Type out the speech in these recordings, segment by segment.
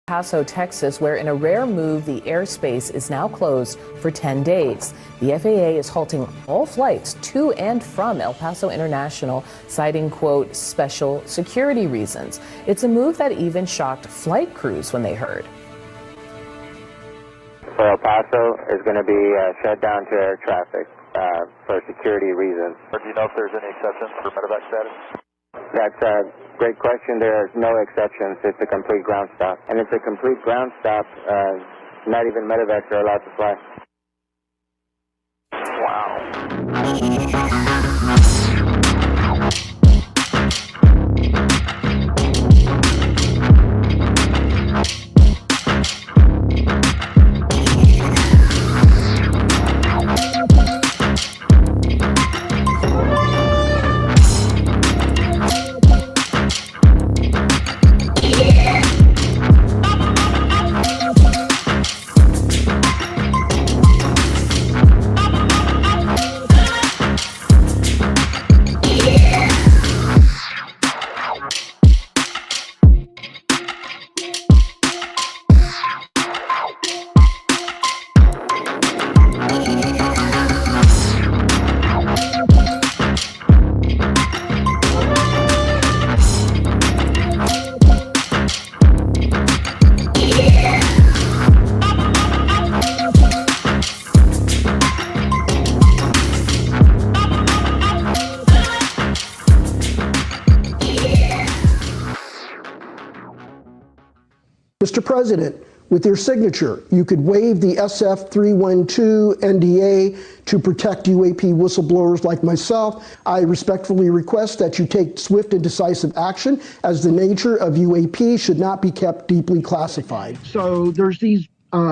Paso, Texas, where in a rare move, the airspace is now closed for 10 days. The FAA is halting all flights to and from El Paso International, citing, quote, special security reasons. It's a move that even shocked flight crews when they heard. El Paso is going to be shut down to air traffic for security reasons. Do you know if there's any exceptions for medevac status? That's a great question. There's no exceptions. It's a complete ground stop. And it's a complete ground stop. Not even medevacs are allowed to fly. Wow. Mr. President, with your signature, you could waive the SF-312 NDA to protect UAP whistleblowers like myself. I respectfully request that you take swift and decisive action, as the nature of UAP should not be kept deeply classified. So there's these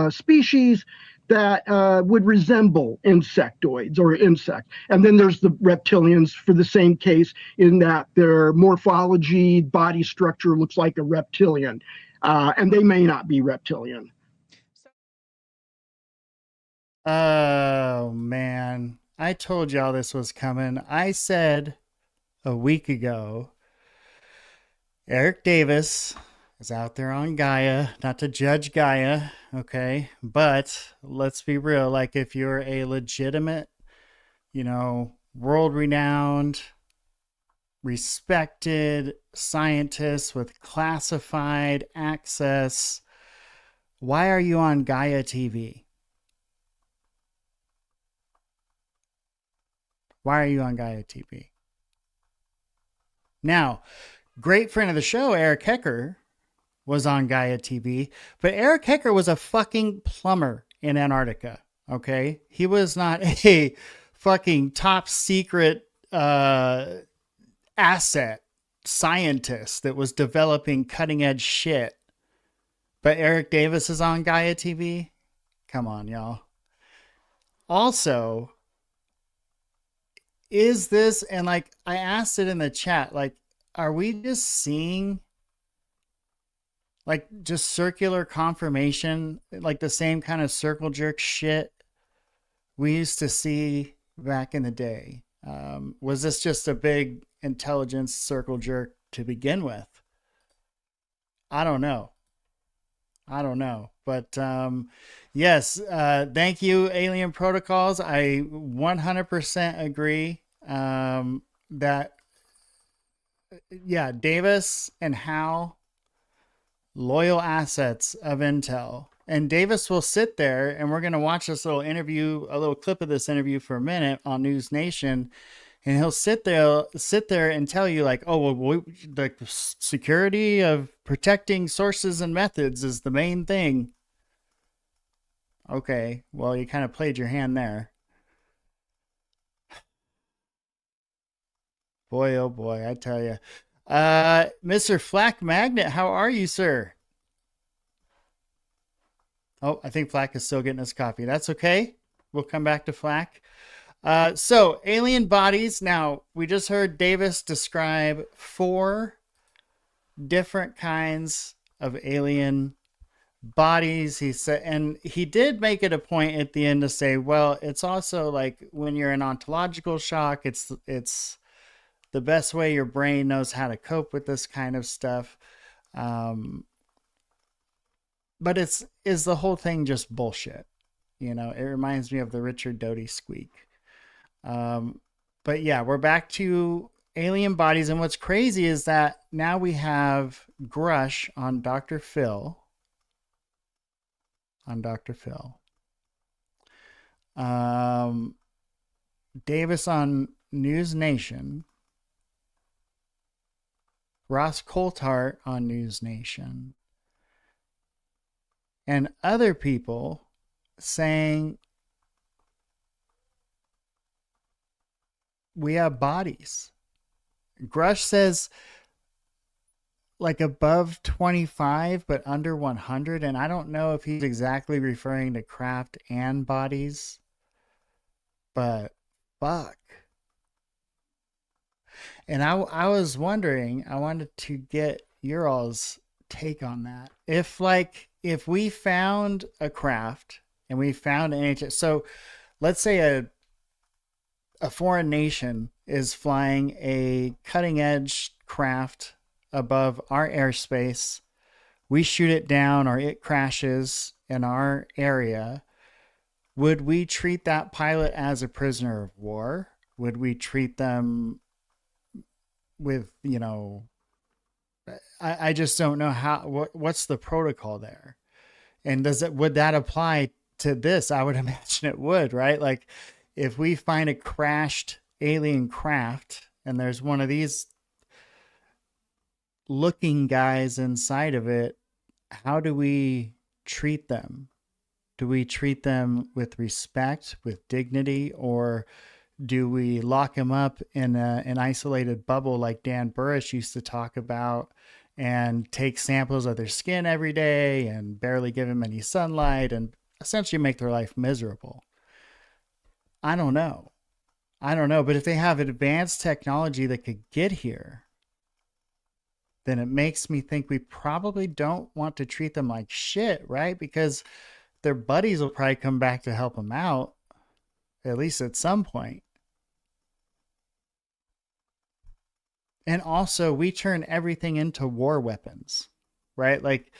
species that would resemble insectoids or insect. And then there's the reptilians for the same case, in that their morphology, body structure looks like a reptilian. And they may not be reptilian. Oh, man. I told y'all this was coming. I said a week ago, Eric Davis is out there on Gaia. Not to judge Gaia, okay? But let's be real. Like, if you're a legitimate, world-renowned, respected scientist with classified access, why are you on Gaia TV? Why are you on Gaia TV? Now, great friend of the show, Eric Hecker, was on Gaia TV, but Eric Hecker was a fucking plumber in Antarctica, okay? He was not a fucking top secret asset scientist that was developing cutting edge shit. But Eric Davis is on Gaia TV? Come on, y'all. Also, is this, and like I asked it in the chat, like, are we just seeing like just circular confirmation, like the same kind of circle jerk shit we used to see back in the day? Was this just a big intelligence circle jerk to begin with? I don't know. But yes, thank you, Alien Protocols. I 100% agree that, yeah, Davis and Hal, loyal assets of Intel. And Davis will sit there, and we're going to watch this little interview, a little clip of this interview for a minute on NewsNation. And he'll sit there and tell you, like, oh, well, the security of protecting sources and methods is the main thing. Okay, well, you kind of played your hand there. Boy, oh boy, I tell you. Mr. Flak Magnet, how are you, sir? Oh, I think Flak is still getting his coffee. That's okay. We'll come back to Flak. So, alien bodies. Now, we just heard Davis describe 4 different kinds of alien bodies. He said, and he did make it a point at the end to say, well, it's also like when you're in ontological shock, it's the best way your brain knows how to cope with this kind of stuff. but is the whole thing just bullshit? You know, it reminds me of the Richard Doty squeak. But yeah, we're back to alien bodies. And what's crazy is that now we have Grusch on Dr. Phil. Davis on NewsNation. Ross Coulthart on NewsNation. And other people saying we have bodies. Grusch says like above 25 but under 100, and I don't know if he's exactly referring to craft and bodies, but fuck. And I was wondering, I wanted to get your all's take on that. If we found a craft and we found an ancient, so let's say a foreign nation is flying a cutting edge craft above our airspace. We shoot it down or it crashes in our area. Would we treat that pilot as a prisoner of war? Would we treat them with, you know, I just don't know what's the protocol there. And would that apply to this? I would imagine it would, right? Like if we find a crashed alien craft and there's one of these looking guys inside of it, how do we treat them? Do we treat them with respect, with dignity, or do we lock them up in an isolated bubble like Dan Burrish used to talk about and take samples of their skin every day and barely give them any sunlight and essentially make their life miserable? I don't know. But if they have advanced technology that could get here, then it makes me think we probably don't want to treat them like shit, right? Because their buddies will probably come back to help them out, at least at some point. And also, we turn everything into war weapons, right? Like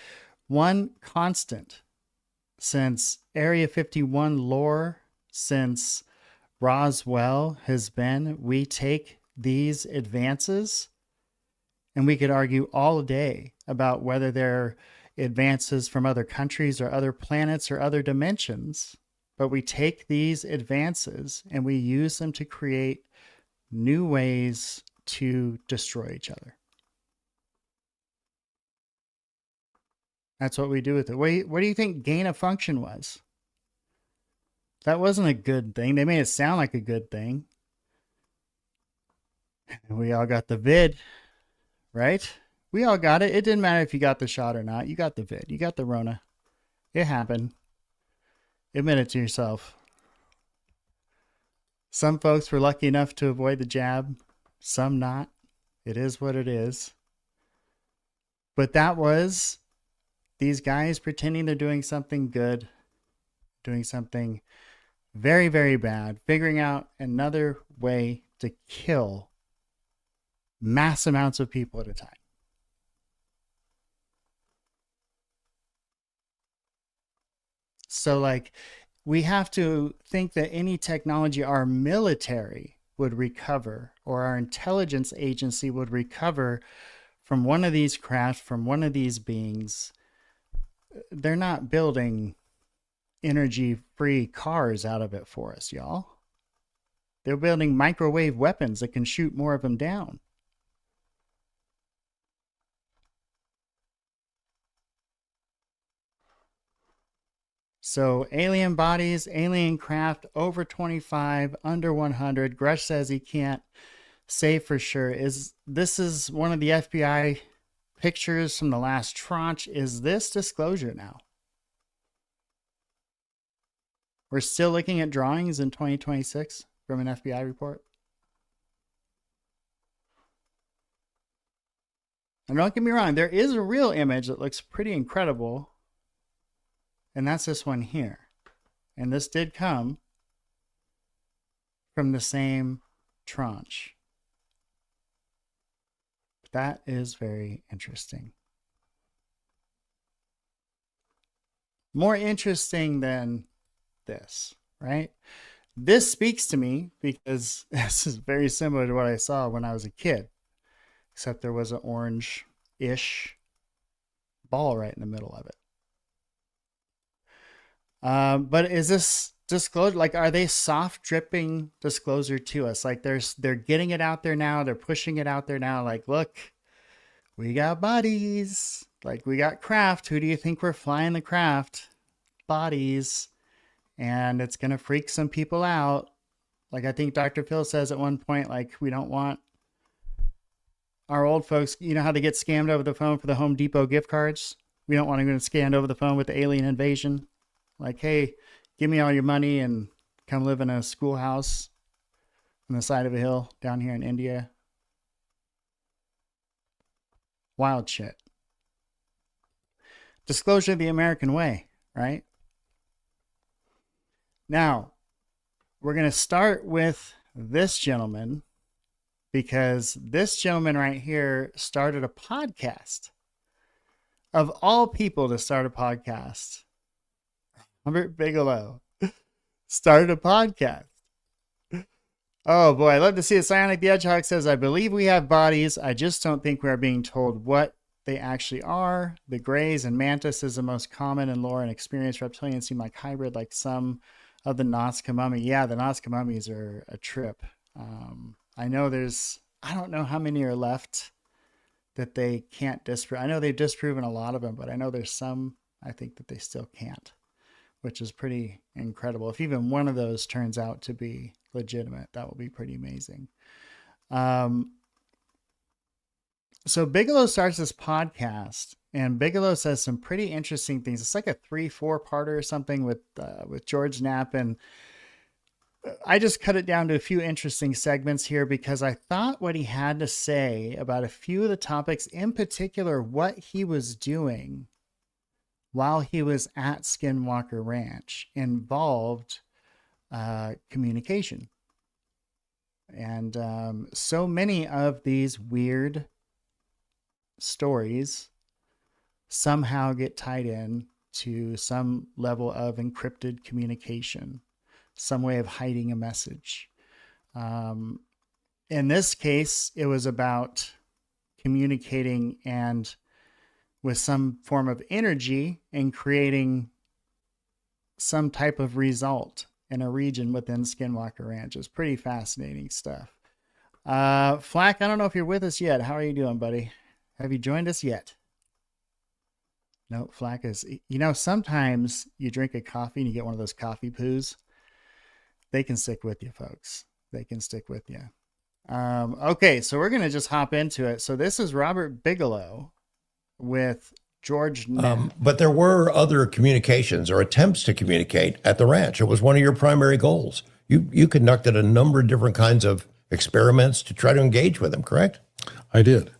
one constant since Area 51 lore, since Roswell has been, we take these advances, and we could argue all day about whether they're advances from other countries or other planets or other dimensions. But we take these advances and we use them to create new ways to destroy each other. That's what we do with it. What do you think gain of function was? That wasn't a good thing. They made it sound like a good thing. And we all got the vid, right? We all got it. It didn't matter if you got the shot or not. You got the vid. You got the Rona. It happened. Admit it to yourself. Some folks were lucky enough to avoid the jab. Some not. It is what it is. But that was these guys pretending they're doing something good, doing something very, very bad, figuring out another way to kill mass amounts of people at a time. So, like, we have to think that any technology our military would recover or our intelligence agency would recover from one of these craft, from one of these beings. They're not building energy-free cars out of it for us, y'all. They're building microwave weapons that can shoot more of them down. So alien bodies, alien craft, over 25, under 100. Grusch says he can't say for sure. This is one of the FBI pictures from the last tranche. Is this disclosure now? We're still looking at drawings in 2026 from an FBI report. And don't get me wrong, there is a real image that looks pretty incredible. And that's this one here. And this did come from the same tranche. That is very interesting. more interesting than this, right? This speaks to me because this is very similar to what I saw when I was a kid, except there was an orange-ish ball right in the middle of it. But is this disclosure, like, are they soft dripping disclosure to us? Like they're getting it out there now. They're pushing it out there now. Like, look, we got bodies. Like, we got craft. Who do you think we're flying the craft? Bodies. And it's going to freak some people out. Like, I think Dr. Phil says at one point, like, we don't want our old folks, you know how they get scammed over the phone for the Home Depot gift cards? We don't want to get scammed over the phone with the alien invasion. Like, hey, give me all your money and come live in a schoolhouse on the side of a hill down here in India. Wild shit. Disclosure the American way, right? Now, we're going to start with this gentleman because this gentleman right here started a podcast. Of all people to start a podcast, Robert Bigelow started a podcast. Oh boy, I love to see it. Psionic the Hedgehog says, I believe we have bodies. I just don't think we are being told what they actually are. The grays and mantis is the most common in lore and experience. Reptilians seem like hybrid, like some of the Nazca mummy. Yeah, the Nazca mummies are a trip. I know I don't know how many are left that they can't disprove. I know they've disproven a lot of them, but I know there's some, I think, that they still can't, which is pretty incredible. If even one of those turns out to be legitimate, that will be pretty amazing. So Bigelow starts this podcast, and Bigelow says some pretty interesting things. It's like a 3-4-parter or something with George Knapp, and I just cut it down to a few interesting segments here because I thought what he had to say about a few of the topics, in particular what he was doing while he was at Skinwalker Ranch, involved communication. And so many of these weird stories somehow get tied in to some level of encrypted communication, some way of hiding a message. In this case, it was about communicating and with some form of energy and creating some type of result in a region within Skinwalker Ranch. It's pretty fascinating stuff. Flak, I don't know if you're with us yet. How are you doing, buddy? Have you joined us yet? No, Flak is, sometimes you drink a coffee and you get one of those coffee poos. They can stick with you, folks. They can stick with you. Okay, so we're going to just hop into it. So this is Robert Bigelow with George Knapp. But there were other communications or attempts to communicate at the ranch. It was one of your primary goals. You conducted a number of different kinds of experiments to try to engage with them, correct? I did.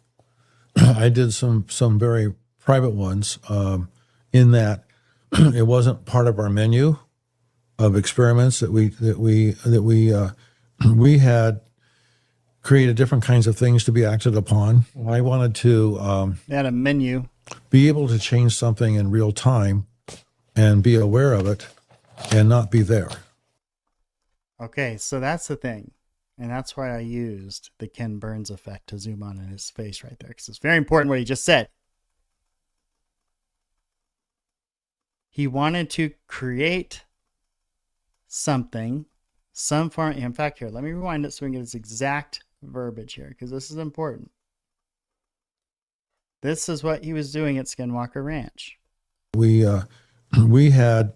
I did some very private ones in that it wasn't part of our menu of experiments that we had created different kinds of things to be acted upon. I wanted to Had a menu. Be able to change something in real time and be aware of it and not be there. Okay, so that's the thing. And that's why I used the Ken Burns effect to zoom on in his face right there, because it's very important what he just said. He wanted to create something, some form. In fact, here, let me rewind it so we can get his exact verbiage here, because this is important. This is what he was doing at Skinwalker Ranch. We had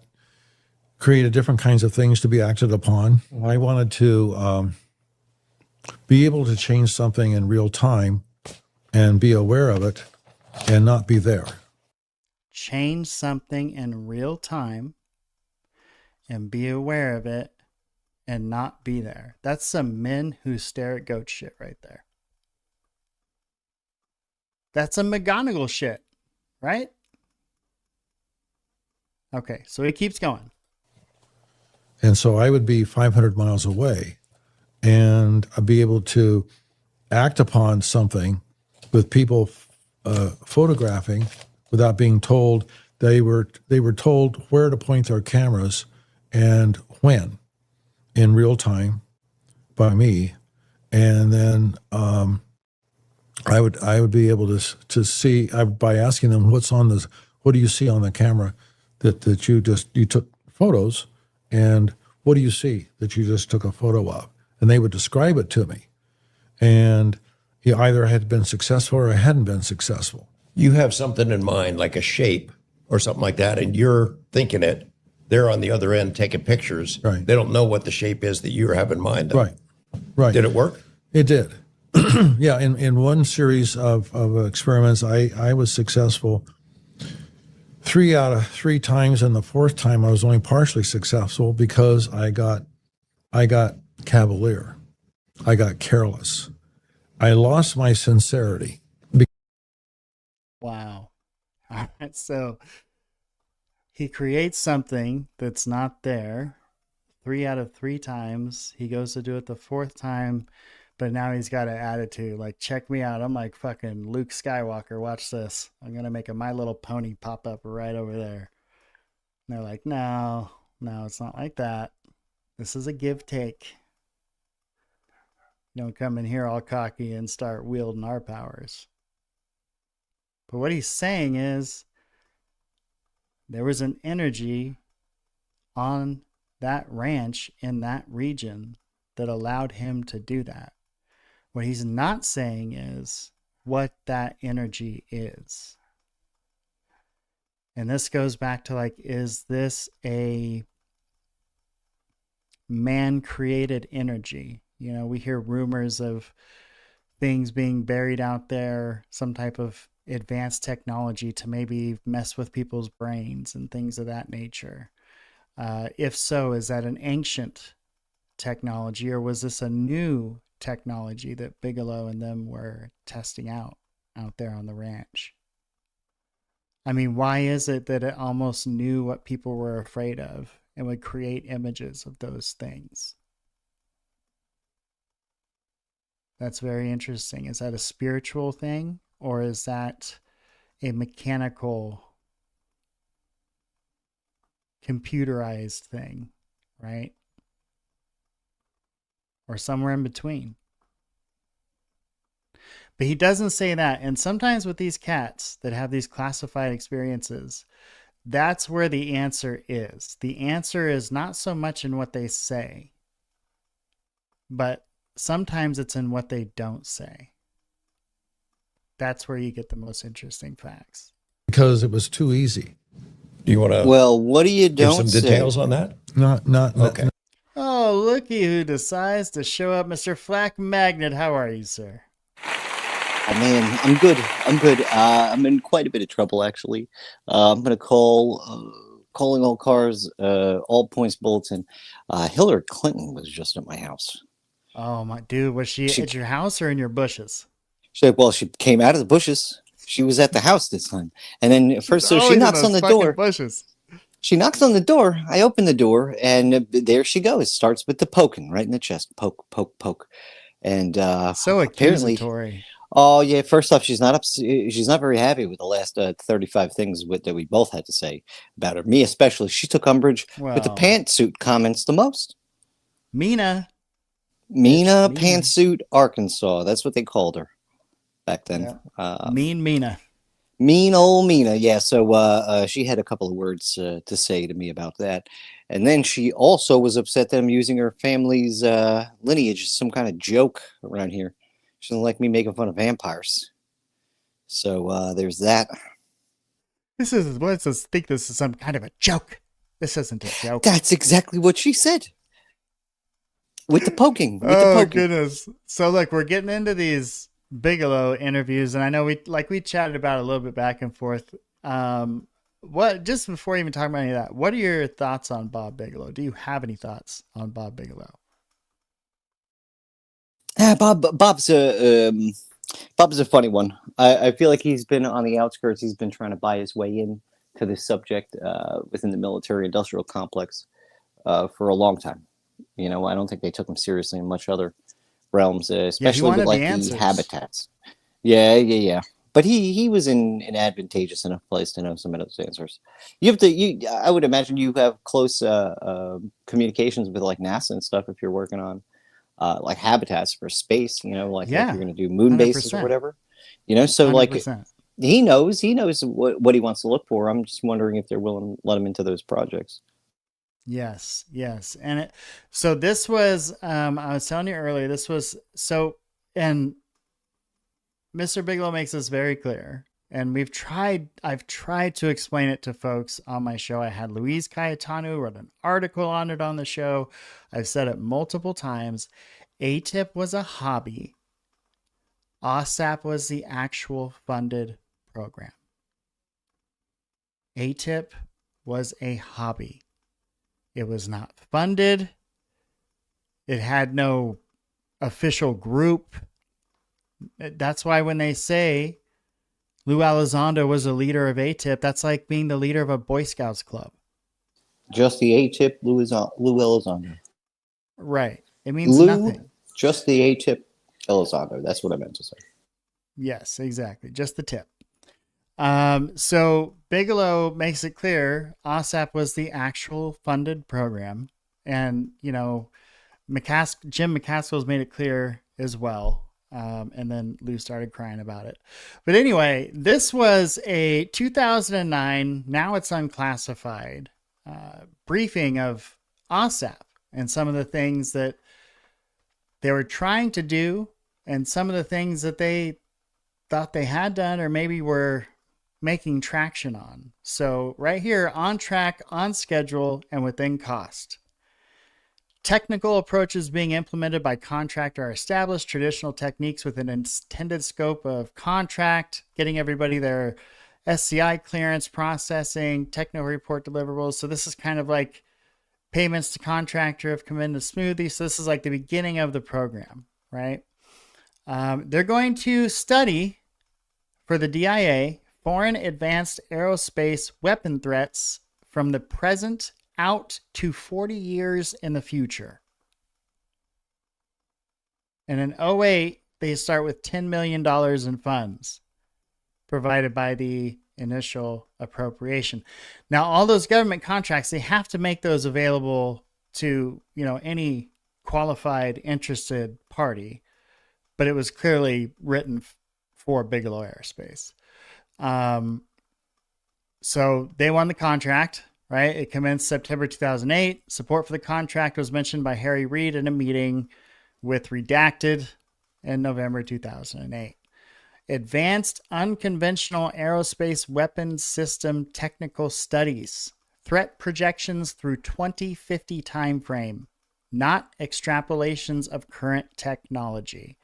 created different kinds of things to be acted upon. I wanted to be able to change something in real time and be aware of it and not be there. Change something in real time and be aware of it and not be there. That's some men who stare at goat shit right there. That's some McGonagall shit, right? Okay, so he keeps going. And so I would be 500 miles away and I'd be able to act upon something with people photographing without being told They were told where to point their cameras and when in real time by me, and then I would be able to see by asking them what do you see on the camera that you took photos, and what do you see that you just took a photo of, and they would describe it to me, and either I had been successful or I hadn't been successful. You have something in mind, like a shape or something like that, and you're thinking it. They're on the other end taking pictures. Right. They don't know what the shape is that you have in mind, though. Right. Did it work? It did. Yeah, in one series of experiments, I was successful 3 out of 3 times, and the 4th time I was only partially successful because I got cavalier. I got careless. I lost my sincerity. Wow. All right. So he creates something that's not there 3 out of 3 times. He goes to do it the 4th time, but now he's got an attitude like, check me out. I'm like fucking Luke Skywalker. Watch this. I'm going to make a My Little Pony pop up right over there. And they're like, no, it's not like that. This is a give take. Don't come in here all cocky and start wielding our powers. But what he's saying is there was an energy on that ranch in that region that allowed him to do that. What he's not saying is what that energy is. And this goes back to like, is this a man-created energy? You know, we hear rumors of things being buried out there, some type of advanced technology to maybe mess with people's brains and things of that nature. If so, is that an ancient technology, or was this a new technology that Bigelow and them were testing out there on the ranch? I mean, why is it that it almost knew what people were afraid of and would create images of those things? That's very interesting. Is that a spiritual thing, or is that a mechanical, computerized thing, right? Or somewhere in between. But he doesn't say that. And sometimes with these cats that have these classified experiences, that's where the answer is. The answer is not so much in what they say, but sometimes it's in what they don't say. That's where you get the most interesting facts. Because it was too easy. Do you want to? Well, what do you give don't some say? details on that? Not Okay. Oh, looky who decides to show up, Mr. Flak Magnet. How are you, sir? Oh, man, I'm good. I'm in quite a bit of trouble, actually. I'm going to calling all cars, all points bulletin. Hillary Clinton was just at my house. Oh, my dude. Was she at your house or in your bushes? She came out of the bushes. She was at the house this time. And then first, so she knocks on the door. Bushes. She knocks on the door. I open the door, and there she goes. Starts with the poking right in the chest. Poke, poke, poke. And so accusatory. Oh yeah. First off, she's not very happy with the last 35 things that we both had to say about her. Me especially. She took umbrage with the pantsuit comments the most. Mina Pantsuit Arkansas. That's what they called her back then. Yeah. Mina. Mean old Mina. Yeah. So she had a couple of words to say to me about that. And then she also was upset that I'm using her family's lineage as some kind of joke around here. She doesn't like me making fun of vampires. So there's that. Let's think this is some kind of a joke. This isn't a joke. That's exactly what she said. With the poking. Goodness. So look, we're getting into these Bigelow interviews, and I know we chatted about it a little bit back and forth. What, just before even talking about any of that, what are your thoughts on Bob Bigelow? Do you have any thoughts on Bob Bigelow? Bob's a funny one. I feel like he's been on the outskirts. He's been trying to buy his way in to this subject within the military-industrial complex for a long time. You know, I don't think they took him seriously in much other realms, especially with like the habitats. Yeah. But he was in an advantageous enough place to know some of those answers. I would imagine you have close communications with like NASA and stuff if you're working on like habitats for space, like if Yeah, you're going to do moon bases or 100%. whatever, so like 100%. he knows what he wants to look for. I'm just wondering if they're willing to let him into those projects. Yes. And so this was, I was telling you earlier, this was and Mr. Bigelow makes this very clear. And I've tried to explain it to folks on my show. I had Louise Cayetano wrote an article on it on the show. I've said it multiple times. ATIP was a hobby. OSAP was the actual funded program. ATIP was a hobby. It was not funded. It had no official group. That's why when they say Lou Elizondo was a leader of ATIP, that's like being the leader of a Boy Scouts club. Just the ATIP, Lou Elizondo. Right. It means nothing. Just the ATIP Elizondo. That's what I meant to say. Yes, exactly. Just the tip. So Bigelow makes it clear OSAP was the actual funded program. And, Jim McCaskill's made it clear as well. And then Lou started crying about it. But anyway, this was a 2009, now it's unclassified, briefing of OSAP and some of the things that they were trying to do and some of the things that they thought they had done or maybe were making traction on. So right here, on track, on schedule, and within cost. Technical approaches being implemented by contractor are established. Traditional techniques with an intended scope of contract, getting everybody their SCI clearance, processing, technical report deliverables. So this is kind of like payments to contractor have come in smoothly. So this is like the beginning of the program, right? They're going to study for the DIA foreign advanced aerospace weapon threats from the present out to 40 years in the future. And in 2008, they start with $10 million in funds provided by the initial appropriation. Now, all those government contracts, they have to make those available to, any qualified, interested party. But it was clearly written for Bigelow Aerospace. So they won the contract. Right? It commenced September 2008. Support for the contract was mentioned by Harry Reid in a meeting with Redacted in November 2008. Advanced Unconventional Aerospace Weapons System Technical Studies. Threat projections through 2050 timeframe, not extrapolations of current technology.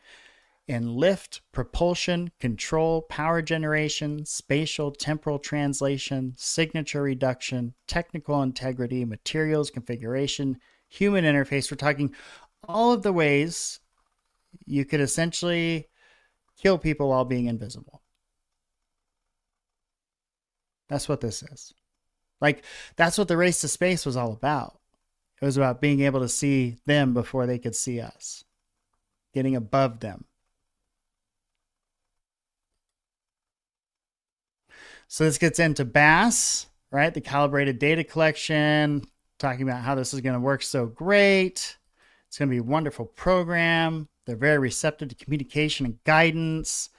In lift, propulsion, control, power generation, spatial temporal translation, signature reduction, technical integrity, materials configuration, human interface. We're talking all of the ways you could essentially kill people while being invisible. That's what this is. Like, that's what the race to space was all about. It was about being able to see them before they could see us, getting above them. So this gets into BASS, right? The calibrated data collection, talking about how this is going to work so great. It's going to be a wonderful program. They're very receptive to communication and guidance,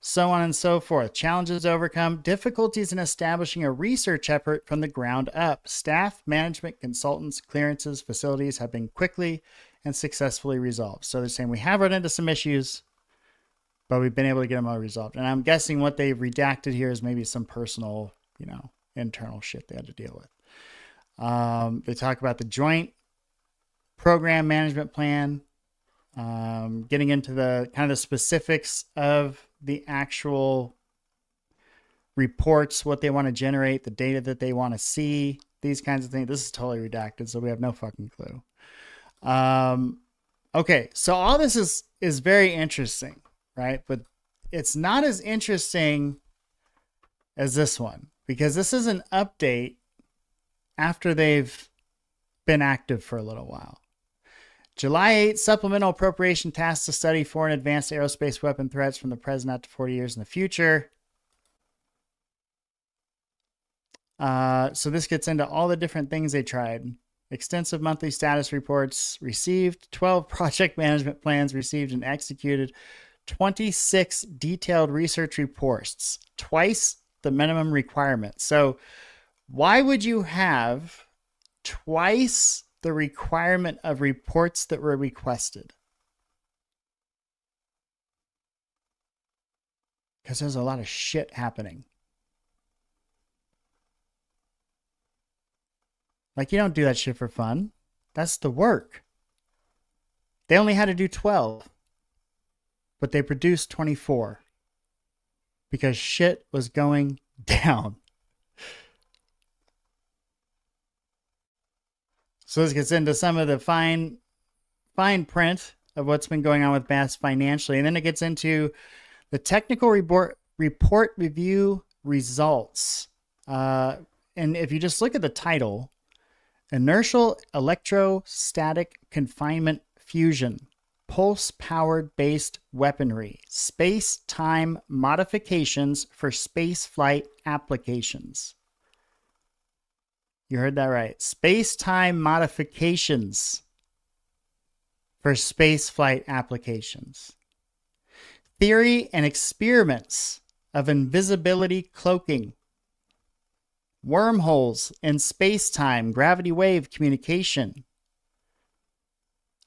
so on and so forth. Challenges overcome, difficulties in establishing a research effort from the ground up. Staff, management, consultants, clearances, facilities have been quickly and successfully resolved. So they're saying we have run into some issues, but we've been able to get them all resolved. And I'm guessing what they've redacted here is maybe some personal, internal shit they had to deal with. They talk about the joint program management plan, getting into the kind of the specifics of the actual reports, what they want to generate, the data that they want to see, these kinds of things. This is totally redacted, so we have no fucking clue. Okay, so all this is very interesting. Right? But it's not as interesting as this one because this is an update after they've been active for a little while. July 8th, supplemental appropriation task to study foreign advanced aerospace weapon threats from the present out to 40 years in the future. So this gets into all the different things they tried. Extensive monthly status reports received, 12 project management plans received and executed, 26 detailed research reports, twice the minimum requirement. So why would you have twice the requirement of reports that were requested? Because there's a lot of shit happening. Like, you don't do that shit for fun. That's the work. They only had to do 12, but they produced 24 because shit was going down. So this gets into some of the fine print of what's been going on with BAS financially. And then it gets into the technical report review results. And if you just look at the title, Inertial Electrostatic Confinement Fusion, Pulse-Powered Based Weaponry, Space-Time Modifications for Spaceflight Applications. You heard that right. Space-Time Modifications for Spaceflight Applications. Theory and Experiments of Invisibility Cloaking. Wormholes in space-time, gravity wave communication.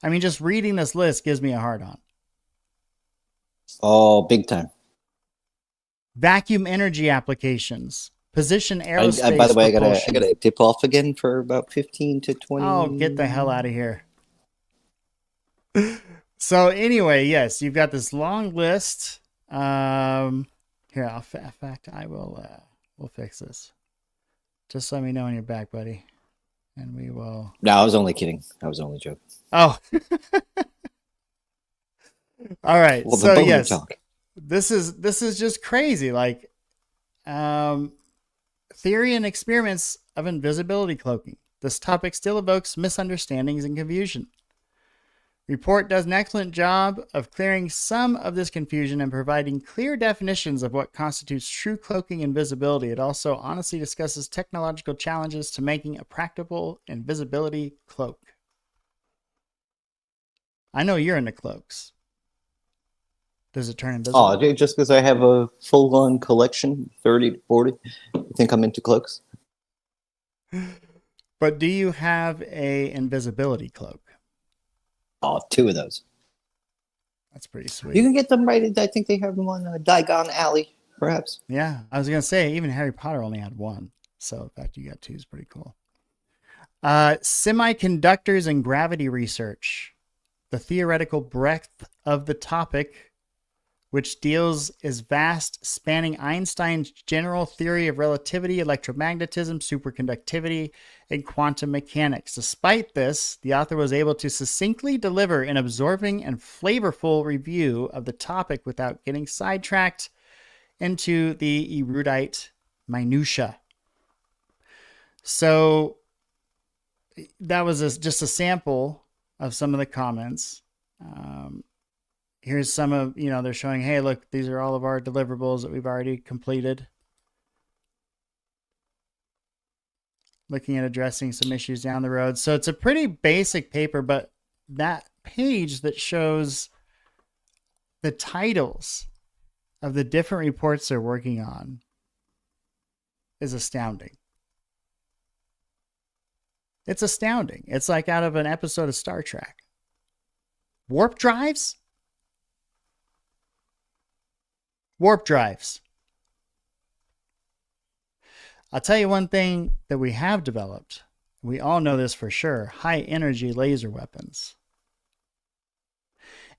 I mean, just reading this list gives me a hard-on. Oh, big time. Vacuum energy applications. Position aerospace. By the way, I gotta tip off again for about 15 to 20. Oh, get the hell out of here. So anyway, yes, you've got this long list. Here, in fact, I will. We'll fix this. Just let me know when you're back, buddy, and we will. No, I was only kidding. I was only joking. Oh. All right. Well, so yes, talk. This is just crazy. Like, theory and experiments of invisibility cloaking. This topic still evokes misunderstandings and confusion. Report does an excellent job of clearing some of this confusion and providing clear definitions of what constitutes true cloaking invisibility. It also honestly discusses technological challenges to making a practical invisibility cloak. I know you're into cloaks. Does it turn invisible? Oh, just because I have a full-on collection, 30 to 40, you think I'm into cloaks? But do you have a invisibility cloak? Oh, 2 of those. That's pretty sweet. You can get them right. I think they have them on Diagon Alley, perhaps. Yeah, I was going to say, even Harry Potter only had 1. So, in fact, you got 2 is pretty cool. Semiconductors and gravity research. The theoretical breadth of the topic, which deals is vast, spanning Einstein's general theory of relativity, electromagnetism, superconductivity, and quantum mechanics. Despite this, the author was able to succinctly deliver an absorbing and flavorful review of the topic without getting sidetracked into the erudite minutia. So that was just a sample of some of the comments. Here's some of, they're showing, hey, look, these are all of our deliverables that we've already completed. Looking at addressing some issues down the road. So it's a pretty basic paper, but that page that shows the titles of the different reports they're working on is astounding. It's astounding. It's like out of an episode of Star Trek. Warp drives? Warp drives. I'll tell you one thing that we have developed. We all know this for sure. High energy laser weapons.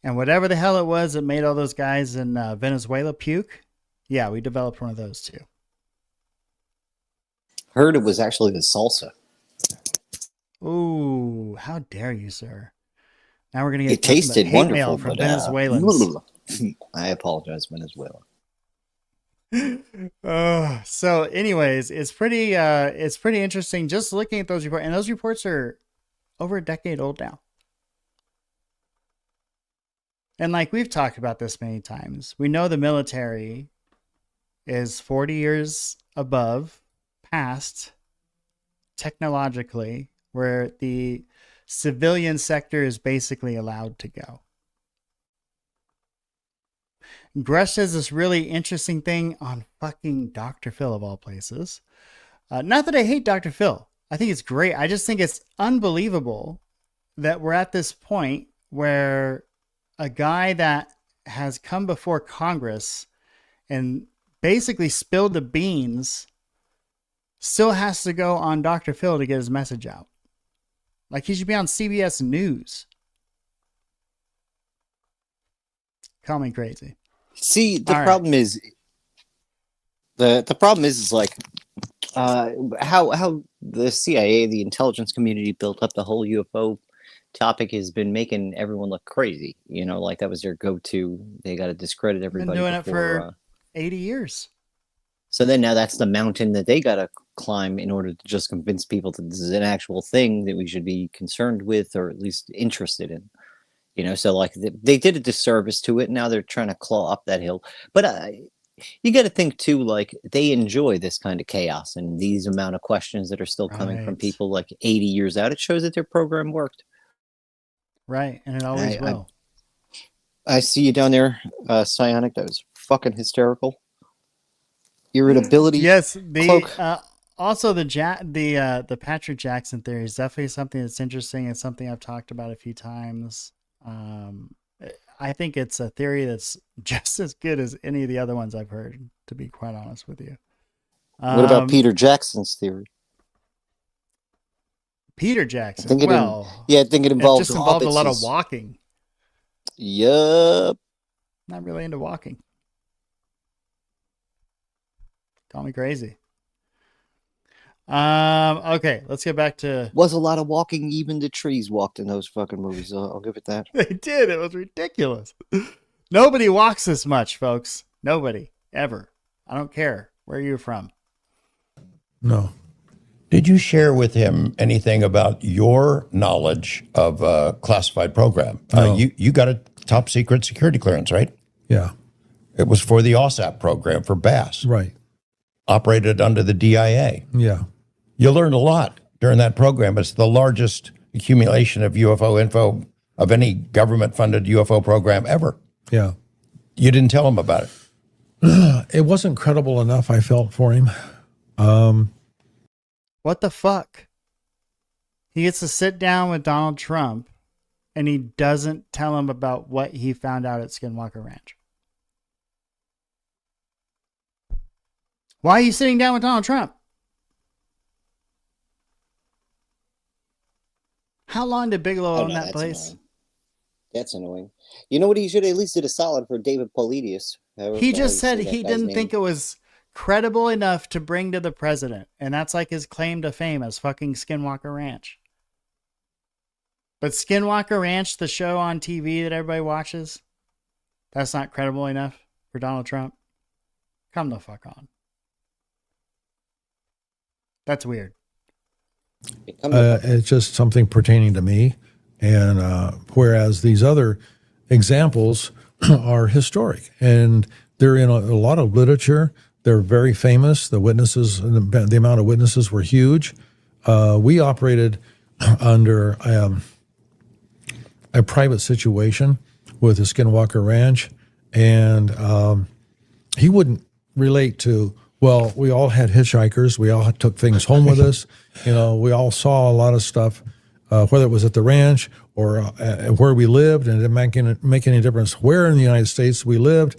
And whatever the hell it was that made all those guys in Venezuela puke, yeah, we developed one of those too. Heard it was actually the salsa. Ooh, how dare you, sir? Now we're going to get it tasted hate wonderful mail from but, Venezuelans. I apologize, Venezuela. So anyways, it's pretty interesting just looking at those reports, and those reports are over a decade old now. And like we've talked about this many times, we know the military is 40 years above passed technologically where the civilian sector is basically allowed to go. Grusch says this really interesting thing on fucking Dr. Phil of all places. Not that I hate Dr. Phil. I think it's great. I just think it's unbelievable that we're at this point where a guy that has come before Congress and basically spilled the beans still has to go on Dr. Phil to get his message out. Like he should be on CBS News. Call me crazy. See, the problem is the problem is like how the CIA, the intelligence community, built up the whole UFO topic has been making everyone look crazy. You know, like that was their go-to. They got to discredit everybody. Been doing it for 80 years. So then now that's the mountain that they got to climb in order to just convince people that this is an actual thing that we should be concerned with or at least interested in. You know, so like they did a disservice to it. Now they're trying to claw up that hill. But you got to think too, like they enjoy this kind of chaos and these amount of questions that are still coming from people like 80 years out. It shows that their program worked. Right. And it always will. I see you down there, Psionic. That was fucking hysterical. Irritability. Yes. Also the Patrick Jackson theory is definitely something that's interesting. It's something I've talked about a few times. I think it's a theory that's just as good as any of the other ones I've heard, to be quite honest with you. What about Peter Jackson's theory? Peter Jackson. I think it involved just involved a lot of walking. Yup. Not really into walking. Call me crazy. Okay, let's get back to. Was a lot of walking. Even the trees walked in those fucking movies. I'll give it that. They did. It was ridiculous. Nobody walks this much, folks. Nobody ever. I don't care where you're from. No. Did you share with him anything about your knowledge of a classified program? No. You got a top secret security clearance, right? Yeah. It was for the OSAP program for BASS. Right. Operated under the DIA. Yeah. You learned a lot during that program. It's the largest accumulation of UFO info of any government-funded UFO program ever. Yeah. You didn't tell him about it. It wasn't credible enough, I felt, for him. What the fuck? He gets to sit down with Donald Trump and he doesn't tell him about what he found out at Skinwalker Ranch. Why are you sitting down with Donald Trump? How long did Bigelow own that place? Annoying. That's annoying. You know what? He should at least did a solid for David Paulides. He just said he didn't think it was credible enough to bring to the president. And that's like his claim to fame as fucking Skinwalker Ranch. But Skinwalker Ranch, the show on TV that everybody watches, that's not credible enough for Donald Trump. Come the fuck on. That's weird. It's just something pertaining to me. And whereas these other examples are historic and they're in a lot of literature. They're very famous. The witnesses, the amount of witnesses were huge. We operated under a private situation with the Skinwalker Ranch, and he wouldn't relate to, well, we all had hitchhikers. We all took things home with us. You know, we all saw a lot of stuff, whether it was at the ranch or where we lived, and it didn't make any difference where in the United States we lived.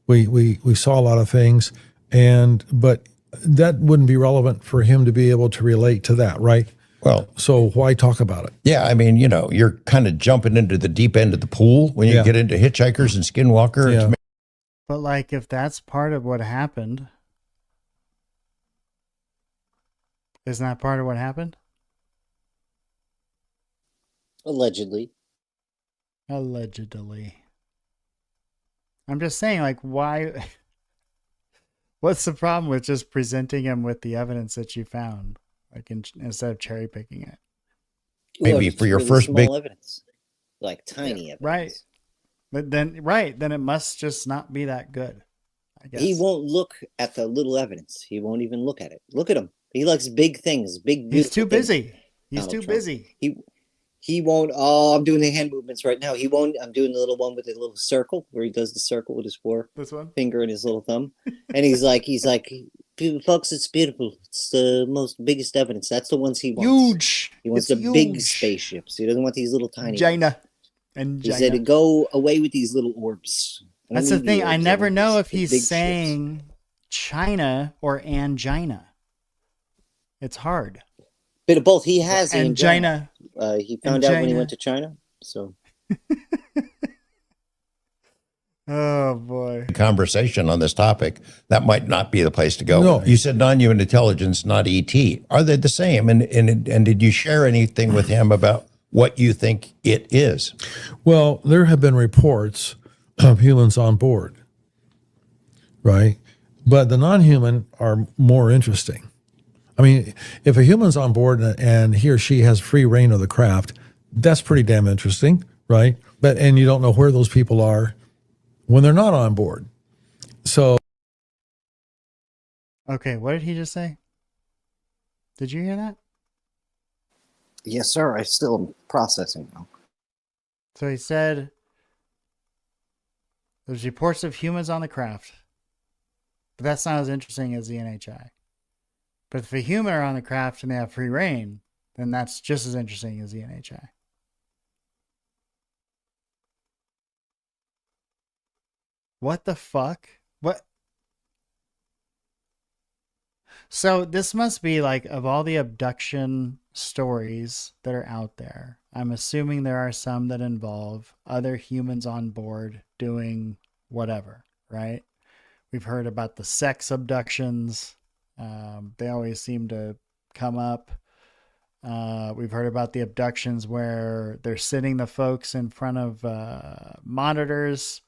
We saw a lot of things, but that wouldn't be relevant for him to be able to relate to that, right? Well, so why talk about it? Yeah, I mean, you know, you're kind of jumping into the deep end of the pool when you get into hitchhikers and Skinwalker. Yeah. But like, if that's part of what happened, isn't that part of what happened? Allegedly. Allegedly. I'm just saying, like, why? What's the problem with just presenting him with the evidence that you found, like instead of cherry picking it? Maybe for your first small big evidence, like tiny evidence, right? But then, then it must just not be that good. I guess. He won't look at the little evidence. He won't even look at it. Look at him. He likes big things, big. He's too things. busy. He's Donald too Trump. busy. He won't. Oh, I'm doing the hand movements right now. He won't. I'm doing the little one with the little circle where he does the circle with his This one? finger and his little thumb, and he's like, folks, it's beautiful. It's the biggest evidence. That's the ones he wants. Huge. He wants It's the big huge. spaceships. He doesn't want these little tiny China. ones. And He China. said, "Go away with these little orbs." I don't That's the need thing. orbs. I never want know these if he's big ships. saying China or angina. It's hard. Bit of both. He has Angina. He found out when he Angina. went to China. So Oh boy. Conversation on this topic, that might not be the place to go. No. You said non-human intelligence, not ET. Are they the same? And did you share anything with him about what you think it is? Well, there have been reports of humans on board, right? But the non-human are more interesting. I mean, if a human's on board and he or she has free reign of the craft, that's pretty damn interesting, right? And you don't know where those people are when they're not on board. So, Okay, what did he just say? Did you hear that? yes, sir. I still am processing now. So he said there's reports of humans on the craft, but that's not as interesting as the NHI. But if a human are on the craft and they have free reign, then that's just as interesting as the NHI. What the fuck? What? So this must be like, of all the abduction stories that are out there, I'm assuming there are some that involve other humans on board doing whatever, right? We've heard about the sex abductions. They always seem to come up. We've heard about the abductions where they're sitting the folks in front of monitors.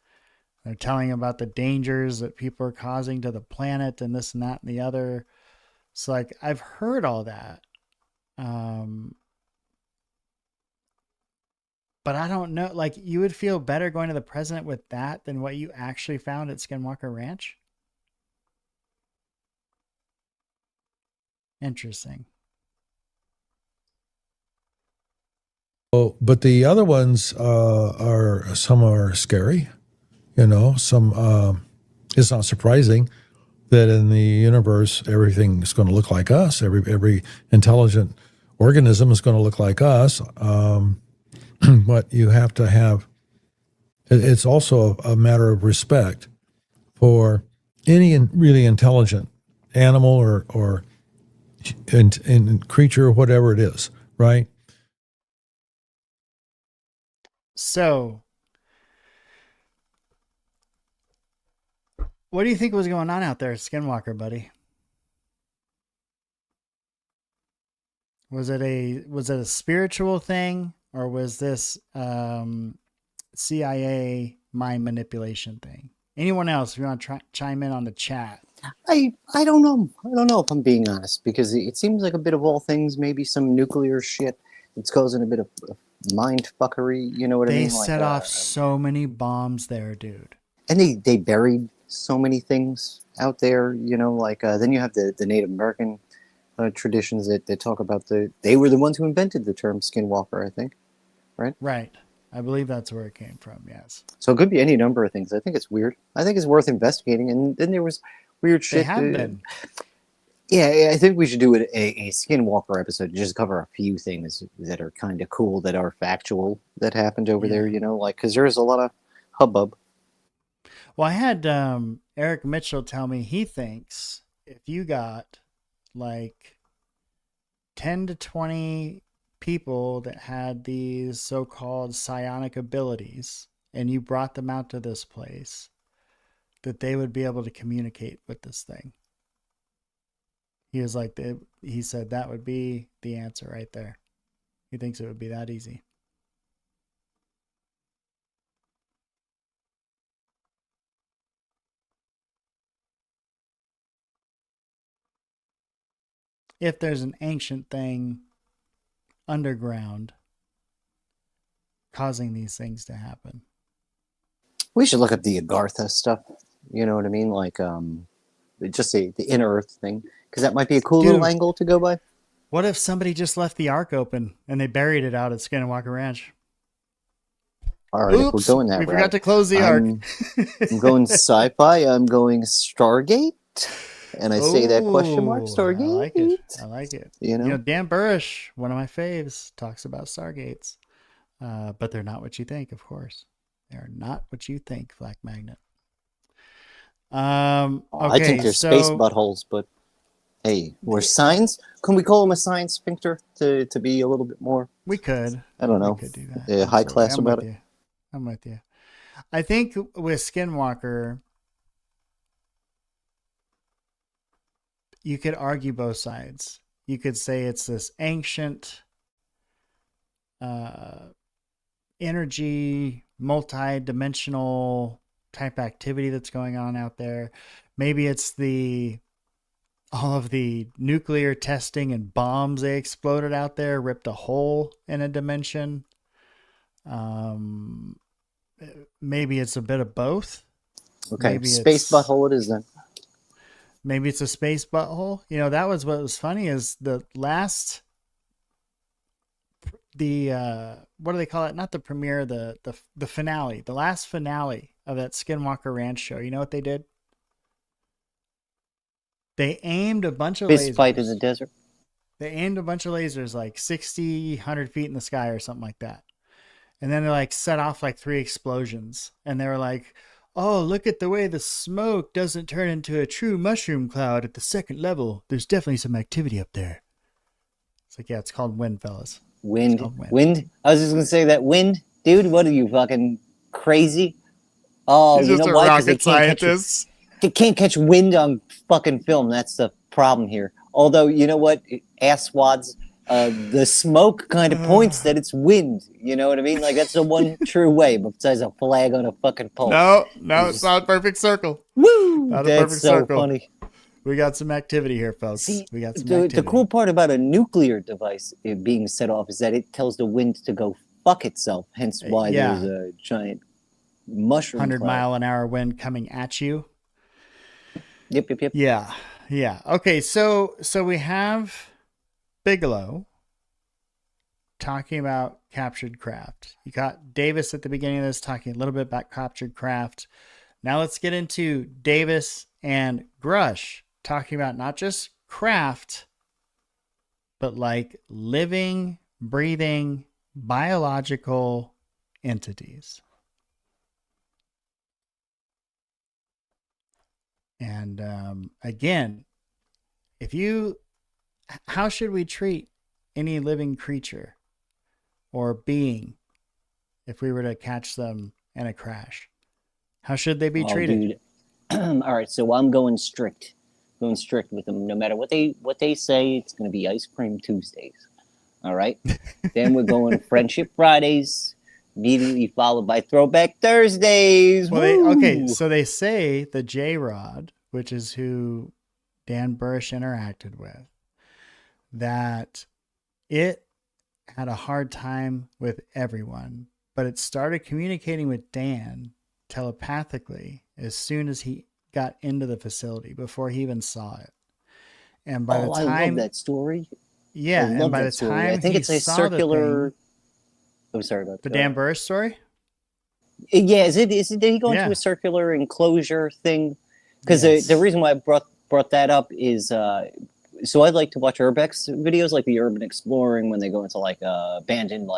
They're telling about the dangers that people are causing to the planet and this and that and the other. So like, I've heard all that. But I don't know, like, you would feel better going to the president with that than what you actually found at Skinwalker Ranch? Interesting. but the other ones some are scary, you know, some, it's not surprising that in the universe, everything is going to look like us. Every intelligent organism is going to look like us. But you have to have, it's also a matter of respect for any really intelligent animal or creature, whatever it is, right? So, what do you think was going on out there at Skinwalker, buddy? Was it a spiritual thing, or was this CIA mind manipulation thing? Anyone else, if you want to chime in on the chat? I don't know. I don't know if I'm being honest, because it seems like a bit of all things. Maybe some nuclear shit that's causing a bit of mind fuckery. You know what I mean? They set off so many bombs there, dude. And they buried so many things out there. You know, like then you have the Native American traditions that talk about they were the ones who invented the term skinwalker, I think. Right. I believe that's where it came from, yes. So it could be any number of things. I think it's weird. I think it's worth investigating. And then there was weird shit. They have been. Yeah, I think we should do a Skinwalker episode to just cover a few things that are kind of cool, that are factual, that happened over there, you know, like, because there's a lot of hubbub. Well, I had Eric Mitchell tell me he thinks if you got like 10 to 20 people that had these so-called psionic abilities and you brought them out to this place, that they would be able to communicate with this thing. He was like, he said that would be the answer right there. He thinks it would be that easy. If there's an ancient thing underground causing these things to happen. We should look up the Agartha stuff. You know what I mean? Like just the inner Earth thing, because that might be a cool little angle to go by. What if somebody just left the Ark open and they buried it out at Skinwalker Ranch? All right, if we're going that we route, forgot to close the Ark. I'm going sci-fi. I'm going Stargate, and I say that question mark Stargate. I like it. I like it. You know, Dan Burrish, one of my faves, talks about Stargates, but they're not what you think. Of course, they are not what you think. Flak Magnet. Okay, I think they're space buttholes, but hey, we're science. Can we call them a science sphincter to be a little bit more? We could. I don't know. We could do that. High class about it. I'm with you. I think with Skinwalker, you could argue both sides. You could say it's this ancient energy, multi-dimensional type activity that's going on out there. Maybe it's all of the nuclear testing and bombs they exploded out there ripped a hole in a dimension. Maybe it's a bit of both. Okay, maybe space butthole it is then. Maybe it's a space butthole. That was what was funny is the last, what do they call it? Not the premiere, the finale, the last finale of that Skinwalker Ranch show. You know what they did? They aimed a bunch of lasers. Fight in the desert. They aimed a bunch of lasers like 60, 100 feet in the sky or something like that. And then they like set off like 3 explosions. And they were like, oh, look at the way the smoke doesn't turn into a true mushroom cloud at the 2nd level. There's definitely some activity up there. It's like, yeah, it's called wind, fellas. Wind. I was just going to say that wind. Dude, what are you, fucking crazy? Oh, He's you just know a why? rocket scientist. They can't catch wind on fucking film. That's the problem here. Although, you know what? Asswads, the smoke kind of points that it's wind. You know what I mean? Like, that's the one true way, besides a flag on a fucking pole. No, it's not a perfect circle. Woo! Not a That's perfect so circle. Funny. We got some activity here, folks. See, we got some activity. The cool part about a nuclear device being set off is that it tells the wind to go fuck itself. Hence why there's a giant mushroom 100-mile-an-hour wind coming at you. Yep. Yeah. Okay, so we have Bigelow talking about captured craft. You got Davis at the beginning of this talking a little bit about captured craft. Now let's get into Davis and Grusch talking about not just craft, but like living, breathing, biological entities. And again, how should we treat any living creature or being if we were to catch them in a crash? How should they be treated? Dude. All right, so I'm going strict with them. No matter what they say, it's going to be Ice Cream Tuesdays. All right. Then we're going Friendship Fridays, immediately followed by Throwback Thursdays. Well, so they say the J-Rod, which is who Dan Burrish interacted with, that it had a hard time with everyone, but it started communicating with Dan telepathically as soon as he got into the facility, before he even saw it. And by the time, I love that story. Yeah, and by the time I think it's a circular. I'm sorry about the Dan Burrish story. Yeah, is it? Did he go into a circular enclosure thing? Because the reason why I brought that up is so I like to watch urbex videos, like the urban exploring, when they go into like abandoned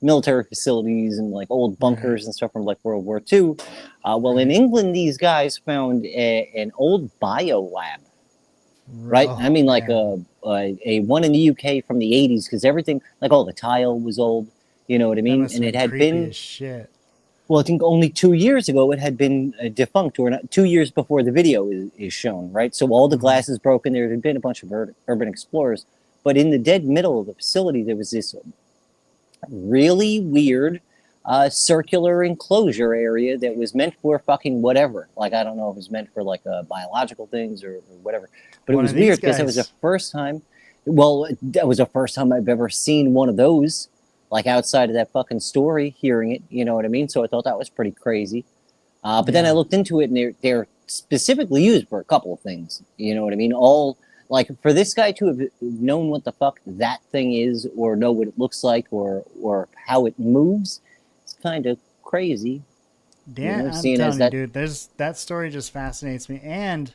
military facilities and like old bunkers and stuff from like World War II. Well, in England, these guys found an old bio lab. Right, I mean, like a one in the UK from the 80s, because everything, like all the tile was old. You know what I mean? And it had been shit. Well, I think only 2 years ago it had been defunct, or not, 2 years before the video is shown. Right, so all the glass is broken. There had been a bunch of urban explorers, but in the dead middle of the facility, there was this really weird circular enclosure area that was meant for fucking whatever. Like, I don't know if it was meant for like biological things or whatever. But it was weird because it was the first time. Well, that was the first time I've ever seen one of those, like outside of that fucking story, hearing it. You know what I mean? So I thought that was pretty crazy. But then I looked into it, and they're specifically used for a couple of things. You know what I mean? All like for this guy to have known what the fuck that thing is, or know what it looks like, or how it moves, it's kind of crazy. Dan, I'm telling you, dude, that story just fascinates me. And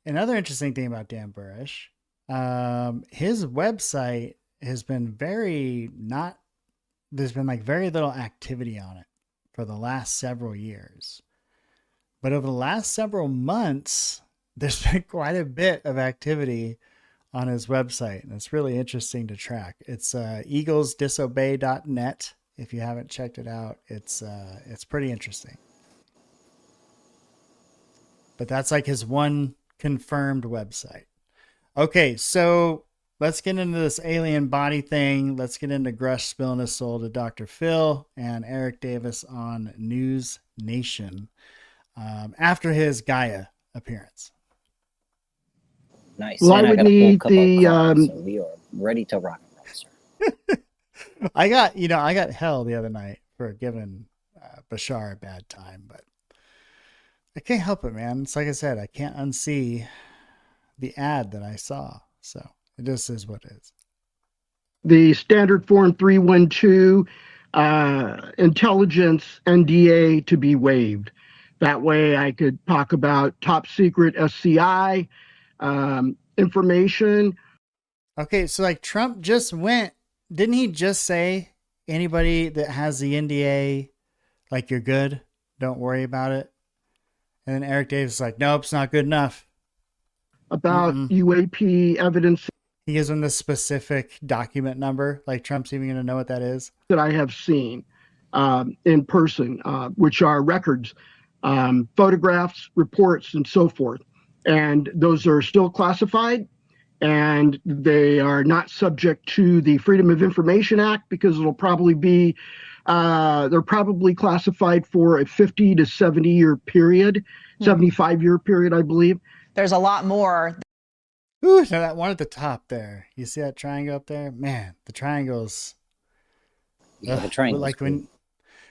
another interesting thing about Dan Burrish, his website has been there's been like very little activity on it for the last several years. But over the last several months, there's been quite a bit of activity on his website. And it's really interesting to track. It's eaglesdisobey.net. If you haven't checked it out, it's pretty interesting. But that's like his one confirmed website. Okay, so let's get into this alien body thing. Let's get into Grusch spilling his soul to Dr. Phil and Eric Davis on NewsNation after his Gaia appearance. Nice. Well, and I would got a full need cup the, of coffee, so we are ready to rock and roll, sir. I got hell the other night for giving Bashar a bad time, but I can't help it, man. It's like I said, I can't unsee the ad that I saw. So it just is what it is. The standard form 312 intelligence NDA to be waived. That way I could talk about top secret SCI information. Okay, so like Trump just didn't he just say anybody that has the NDA, like you're good, don't worry about it? And then Eric Davis is like, nope, it's not good enough. About UAP evidence. He gives them the specific document number. Like Trump's even going to know what that is. That I have seen in person, which are records, photographs, reports, and so forth. And those are still classified, and they are not subject to the Freedom of Information Act because it'll probably be, they're probably classified for a 50 to 70 year period, 75-year period, I believe. There's a lot more. Ooh, so that one at the top there. You see that triangle up there? Man, the triangles. Yeah, the triangles. Like cool.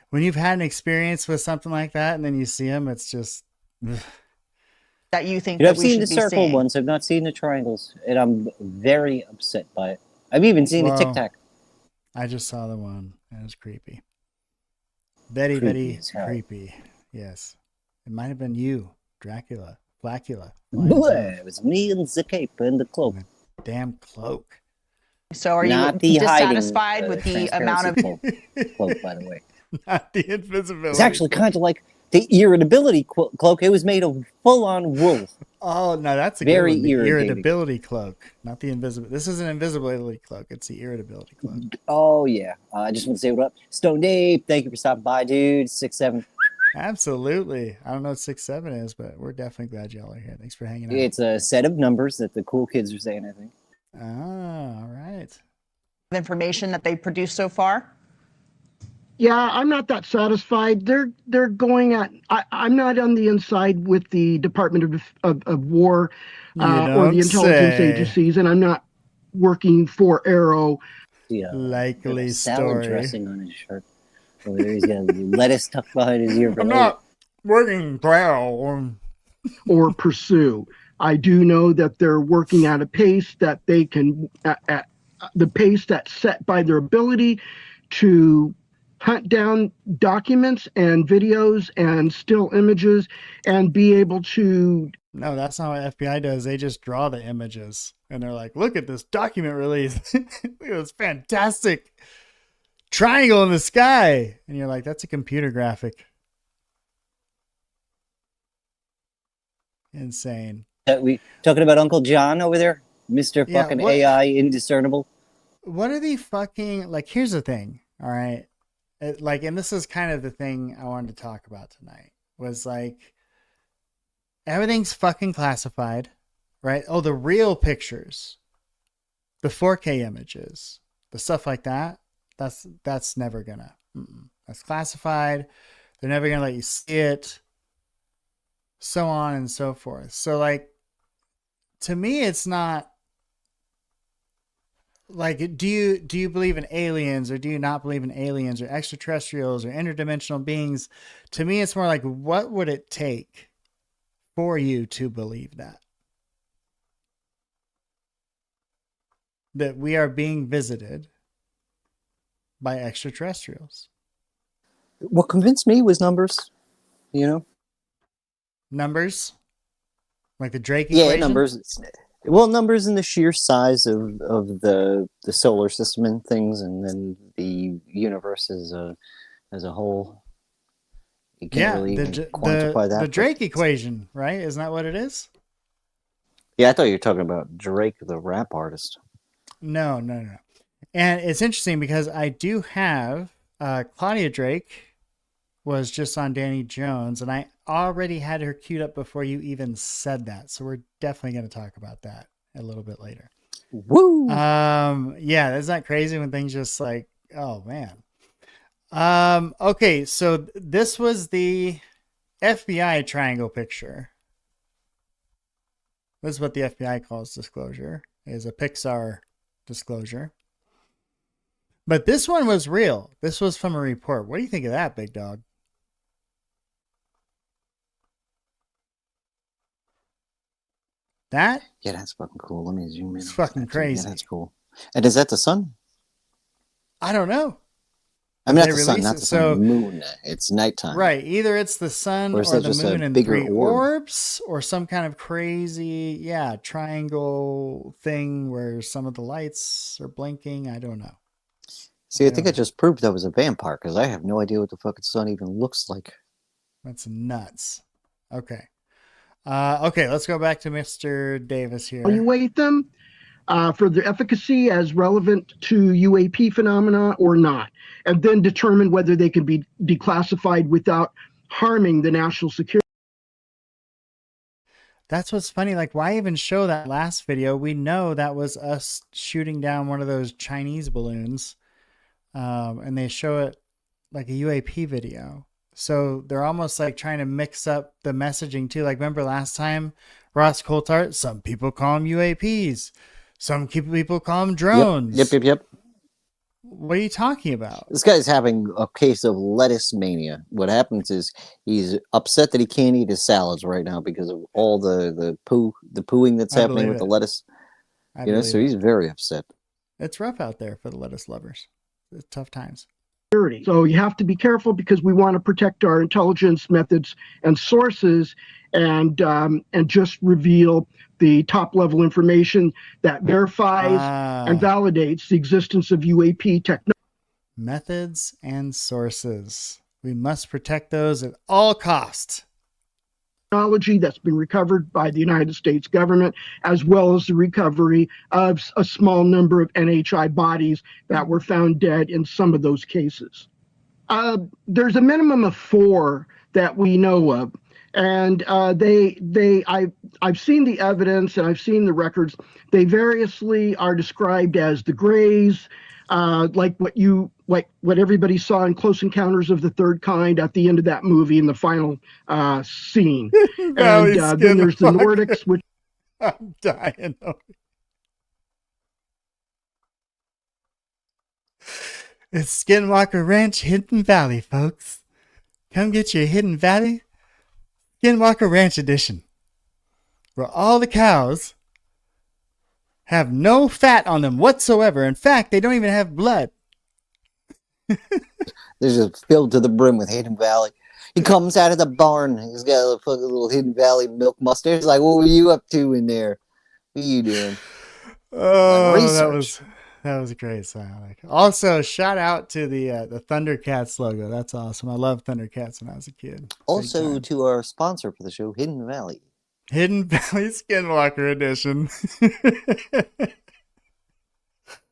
When you've had an experience with something like that and then you see them, it's just... That you think I've seen the circle ones. I've not seen the triangles, and I'm very upset by it. I've even seen the Tic Tac. I just saw the one. It was creepy. Very creepy. Yes. It might have been you, Dracula, Flacula. It was me in the cape and the cloak. Damn cloak. So are you dissatisfied with the amount of cloak, by the way? Not the invisibility. It's actually kind of like the irritability cloak. It was made of full-on wool. Oh no, that's a very good one. The irritability cloak, not the invisible. This is an invisibility cloak. It's the irritability cloak. Oh yeah. I just want to say what up, Stone Dave. Thank you for stopping by, dude. 6'7". Absolutely. I don't know what 6'7" is, but we're definitely glad y'all are here. Thanks for hanging out. It's a set of numbers that the cool kids are saying, I think. Ah, all right. Information that they produced so far? Yeah, I'm not that satisfied. They're going at. I'm not on the inside with the Department of War or the intelligence agencies, and I'm not working for Arrow. Yeah, likely salad story. Dressing on his shirt. Over there, he's got lettuce tucked behind his ear. I'm not working for Arrow or Pursue. I do know that they're working at a pace that they can, at the pace that's set by their ability to hunt down documents and videos and still images and be able to... No, that's not what FBI does. They just draw the images and they're like, look at this document release. Look at this fantastic triangle in the sky. And you're like, that's a computer graphic. Insane. We talking about Uncle John over there? Mr. fucking AI indiscernible. What are the fucking... Like, here's the thing, all right? And this is kind of the thing I wanted to talk about tonight, was like, everything's fucking classified, right? Oh, the real pictures, the 4K images, the stuff like that, that's never gonna, that's classified. They're never gonna let you see it, so on and so forth. So like, to me, it's not like, do you believe in aliens, or do you not believe in aliens or extraterrestrials or interdimensional beings? To me, it's more like, what would it take for you to believe that we are being visited by extraterrestrials? What convinced me was numbers, you know? Numbers? Like the Drake equation? Yeah, numbers. Well, numbers and the sheer size of the solar system and things, and then the universe as a whole. You can't really even quantify that. The Drake equation, right? Isn't that what it is? Yeah, I thought you were talking about Drake, the rap artist. No. And it's interesting because I do have Claudia Drake was just on Danny Jones, and I already had her queued up before you even said that. So we're definitely going to talk about that a little bit later. Woo! Yeah, isn't that crazy when things just like, oh man. Okay, so this was the FBI triangle picture. This is what the FBI calls disclosure, is a Pixar disclosure. But this one was real. This was from a report. What do you think of that, big dog? That? Yeah, that's fucking cool. Let me zoom in. It's fucking crazy. Yeah, that's cool. And is that the sun? I don't know. I mean, not the sun, not the sun, the moon. It's nighttime. Right. Either it's the sun or the moon and three orbs, or some kind of crazy, triangle thing where some of the lights are blinking. I don't know. See, I think I just proved I was a vampire, because I have no idea what the fucking sun even looks like. That's nuts. Okay. Okay, let's go back to Mr. Davis here. Evaluate them for their efficacy as relevant to UAP phenomena or not, and then determine whether they can be declassified without harming the national security. That's what's funny. Like, why even show that last video? We know that was us shooting down one of those Chinese balloons, and they show it like a UAP video. So they're almost like trying to mix up the messaging too. Like, remember last time, Ross Coulthart, some people call them UAPs. Some people call them drones. Yep. What are you talking about? This guy's having a case of lettuce mania. What happens is he's upset that he can't eat his salads right now because of all the pooing that's happening with the lettuce. So he's very upset. It's rough out there for the lettuce lovers. It's tough times. So you have to be careful, because we want to protect our intelligence methods and sources, and just reveal the top level information that verifies and validates the existence of UAP technology. Methods and sources. We must protect those at all costs. Technology that's been recovered by the United States government, as well as the recovery of a small number of NHI bodies that were found dead in some of those cases. There's a minimum of 4 that we know of, and I've seen the evidence and I've seen the records. They variously are described as the Greys, like what everybody saw in Close Encounters of the Third Kind at the end of that movie in the final scene. And then there's the Nordics, which I'm dying. It's Skinwalker Ranch Hidden Valley, folks. Come get your Hidden Valley Skinwalker Ranch edition, where all the cows have no fat on them whatsoever. In fact, they don't even have blood. They're just filled to the brim with Hidden Valley. He comes out of the barn. He's got a fucking little Hidden Valley milk mustache. He's like, what were you up to in there? What are you doing? Oh, that was great, Sonic. Also, shout out to the Thundercats logo. That's awesome. I loved Thundercats when I was a kid. Also to our sponsor for the show, Hidden Valley. Hidden Valley Skinwalker edition.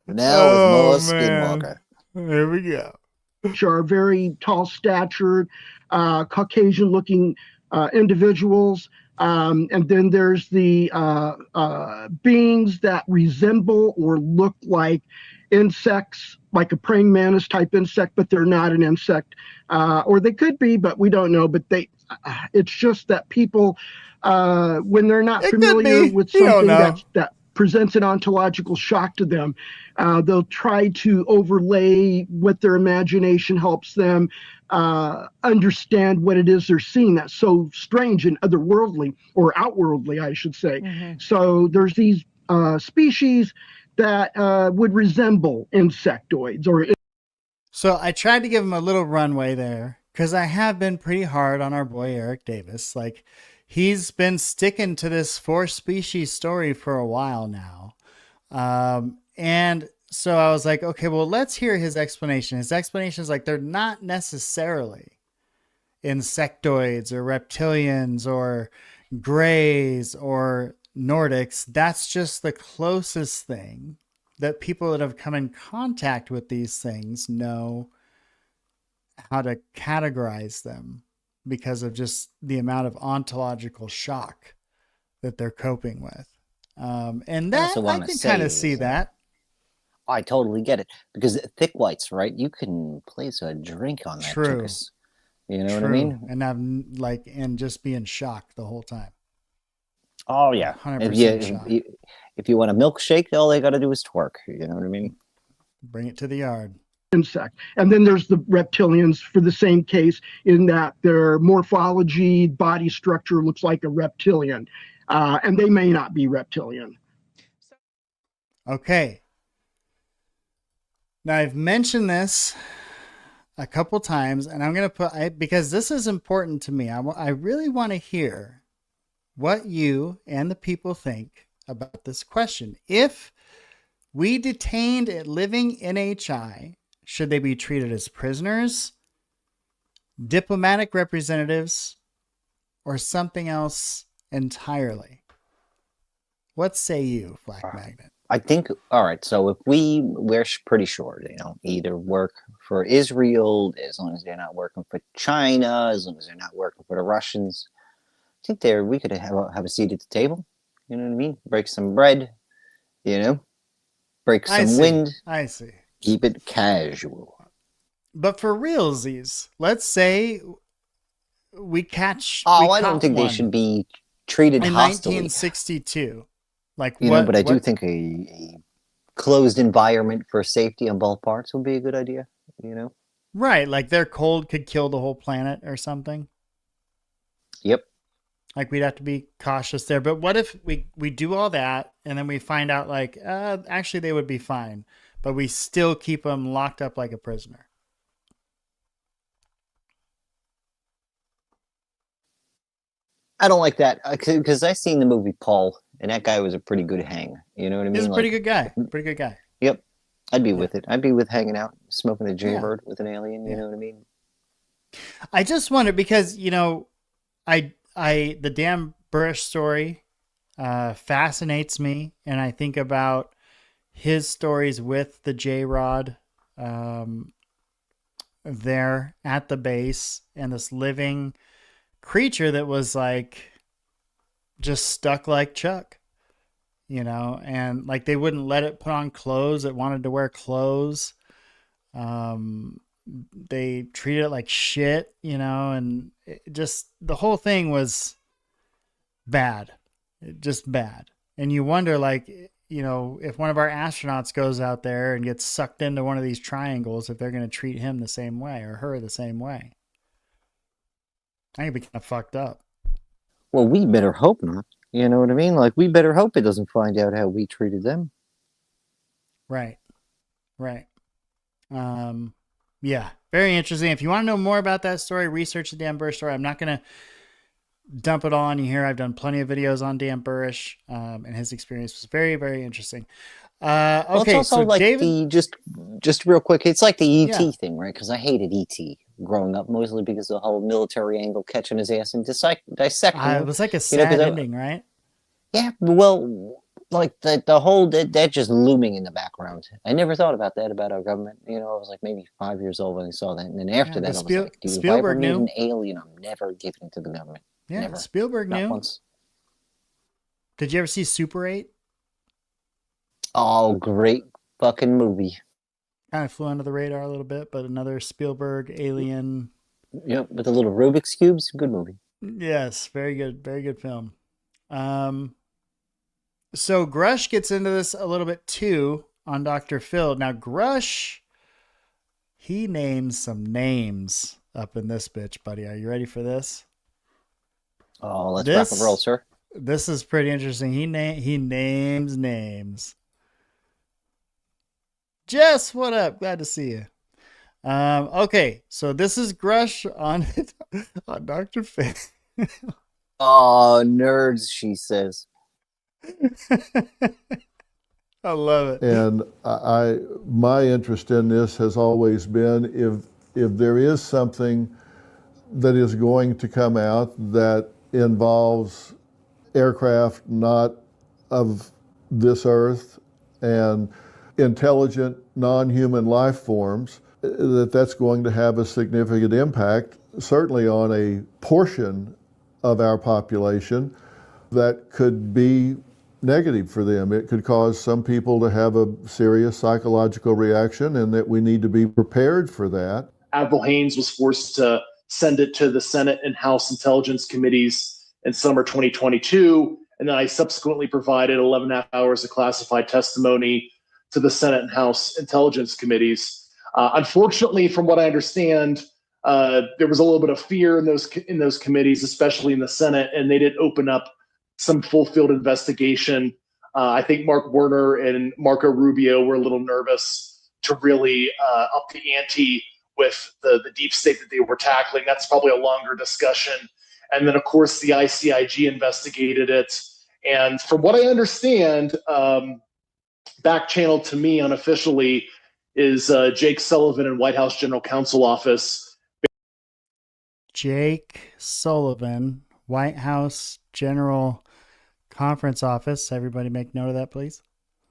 Now with more Skinwalker. There we go. Which are very tall statured, Caucasian looking individuals. And then there's the beings that resemble or look like insects, like a praying mantis type insect, but they're not an insect. Or they could be, but we don't know. But it's just that people, when they're not familiar with something that presents an ontological shock to them. They'll try to overlay what their imagination helps them understand what it is they're seeing that's so strange and otherworldly, or outworldly, I should say. So there's these species that would resemble insectoids. So I tried to give him a little runway there, because I have been pretty hard on our boy Eric Davis. Like, he's been sticking to this 4-species story for a while now. And so I was like, okay, well, let's hear his explanation. His explanation is like, they're not necessarily insectoids or reptilians or grays or Nordics. That's just the closest thing that people that have come in contact with these things know how to categorize them, because of just the amount of ontological shock that they're coping with. And that I can kind of see that. I totally get it, because thick whites, right? You can place a drink on that. True. Chickus. You know what I mean? And I'm like, and just be in shock the whole time. Oh yeah. 100% shock. If you want a milkshake, all they got to do is twerk. You know what I mean? Bring it to the yard. Insect. And then there's the reptilians for the same case, in that their morphology, body structure looks like a reptilian, and they may not be reptilian. Okay. Now I've mentioned this a couple times, and I'm going to put, because this is important to me. I really want to hear what you and the people think about this question. If we detained a living NHI, should they be treated as prisoners, diplomatic representatives, or something else entirely? What say you, Flak Magnet? I think, all right, so if we're pretty sure, either work for Israel, as long as they're not working for China, as long as they're not working for the Russians, I think we could have a seat at the table. You know what I mean? Break some bread, break some wind. I see. Keep it casual. But for realsies, let's say we catch. I don't think they should be treated in hostily. 1962. Like, but I do think a closed environment for safety on both parts would be a good idea. Right, like their cold could kill the whole planet or something. Yep. Like, we'd have to be cautious there. But what if we do all that and then we find out, like, actually they would be fine, but we still keep them locked up like a prisoner? I don't like that, because I seen the movie Paul, and that guy was a pretty good hang. You know what I mean? He's a pretty good guy. Pretty good guy. Yep. I'd be with it. I'd be with hanging out, smoking a jaybird with an alien. You know what I mean? I just wonder, because, the Dan Burrish story fascinates me, and I think about his stories with the J-Rod there at the base, and this living creature that was like just stuck like Chuck, and like they wouldn't let it put on clothes. It wanted to wear clothes. They treated it like shit, and the whole thing was bad, just bad. And you wonder, like, if one of our astronauts goes out there and gets sucked into one of these triangles, if they're going to treat him the same way or her the same way. I think it'd be kind of fucked up. Well, we better hope not. You know what I mean? Like, we better hope it doesn't find out how we treated them. Right. Yeah, very interesting. If you want to know more about that story, research the Dan Burrish story. I'm not going to dump it all on you here. I've done plenty of videos on Dan Burrish, and his experience was very, very interesting. Okay, well, it's also so like David, just real quick, it's like the ET thing, right? Because I hated ET growing up, mostly because of the whole military angle, catching his ass and dissecting him. it was like a sad ending, right? Yeah, well, like the whole that just looming in the background. I never thought about that about our government. I was like maybe 5 years old when I saw that, and then after that, I was like, dude, if I ever meet an alien, I'm never giving it to the government. Yeah, never. Spielberg Not knew. Once. Did you ever see Super 8? Oh, great fucking movie. Kind of flew under the radar a little bit, but another Spielberg alien. Yep, with the little Rubik's cubes. Good movie. Yes, very good film. So Grusch gets into this a little bit too on Dr. Phil. Now Grusch, he names some names up in this bitch, buddy. Are you ready for this? Oh, let's rock and roll, sir. This is pretty interesting. He names names. Jess, what up? Glad to see you. Okay, so this is Grusch on Dr. Phil. Oh, nerds, she says. I love it. And my interest in this has always been if there is something that is going to come out that involves aircraft not of this earth and intelligent non-human life forms, that's going to have a significant impact, certainly on a portion of our population that could be negative for them. It could cause some people to have a serious psychological reaction, and that we need to be prepared for that. Admiral Haynes was forced to send it to the Senate and House Intelligence Committees in summer 2022, and then I subsequently provided 11.5 hours of classified testimony to the Senate and House Intelligence Committees. Unfortunately, from what I understand, there was a little bit of fear in those committees, especially in the Senate, and they didn't open up some full-field investigation. I think Mark Werner and Marco Rubio were a little nervous to really up the ante with the deep state that they were tackling. That's probably a longer discussion. And then, of course, the ICIG investigated it. And from what I understand, back channeled to me unofficially is Jake Sullivan in White House General Counsel Office. Jake Sullivan, White House General Conference Office. Everybody make note of that, please.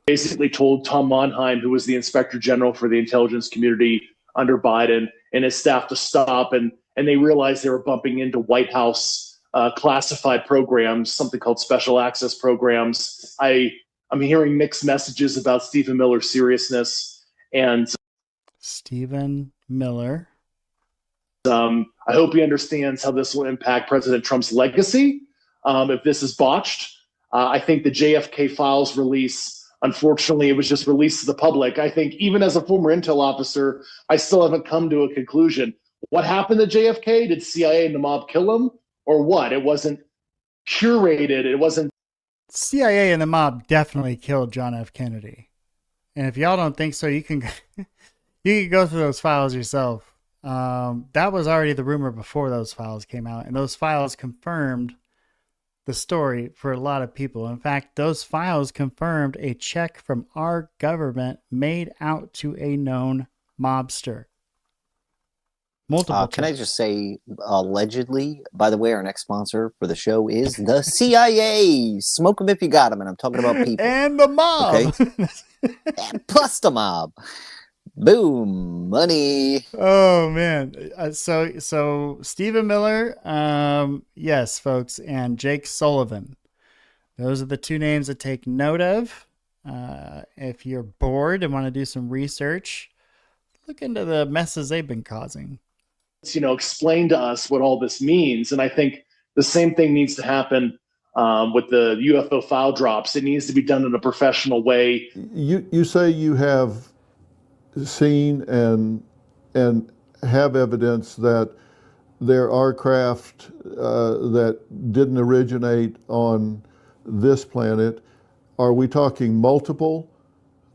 Basically told Tom Monheim, who was the Inspector General for the intelligence community under Biden, and his staff to stop. And they realized they were bumping into White House classified programs, something called special access programs. I'm hearing mixed messages about Stephen Miller's seriousness. And Stephen Miller. I hope he understands how this will impact President Trump's legacy if this is botched. I think the JFK files release, unfortunately, it was just released to the public. I think even as a former intel officer, I still haven't come to a conclusion. What happened to JFK? Did CIA and the mob kill him, or what? It wasn't curated. It wasn't. CIA and the mob definitely killed John F. Kennedy. And if y'all don't think so, you can go through those files yourself. That was already the rumor before those files came out, and those files confirmed the story for a lot of people. In fact, those files confirmed a check from our government made out to a known mobster. Multiple. Can I just say, allegedly, by the way, our next sponsor for the show is the CIA. Smoke them if you got them, and I'm talking about people. And the mob. Okay? And plus the mob. Boom, money. Oh man. So Stephen Miller, yes, folks, and Jake Sullivan. Those are the two names to take note of. If you're bored and want to do some research, look into the messes they've been causing. Explain to us what all this means. And I think the same thing needs to happen with the UFO file drops. It needs to be done in a professional way. You say you have seen and have evidence that there are craft that didn't originate on this planet. Are we talking multiple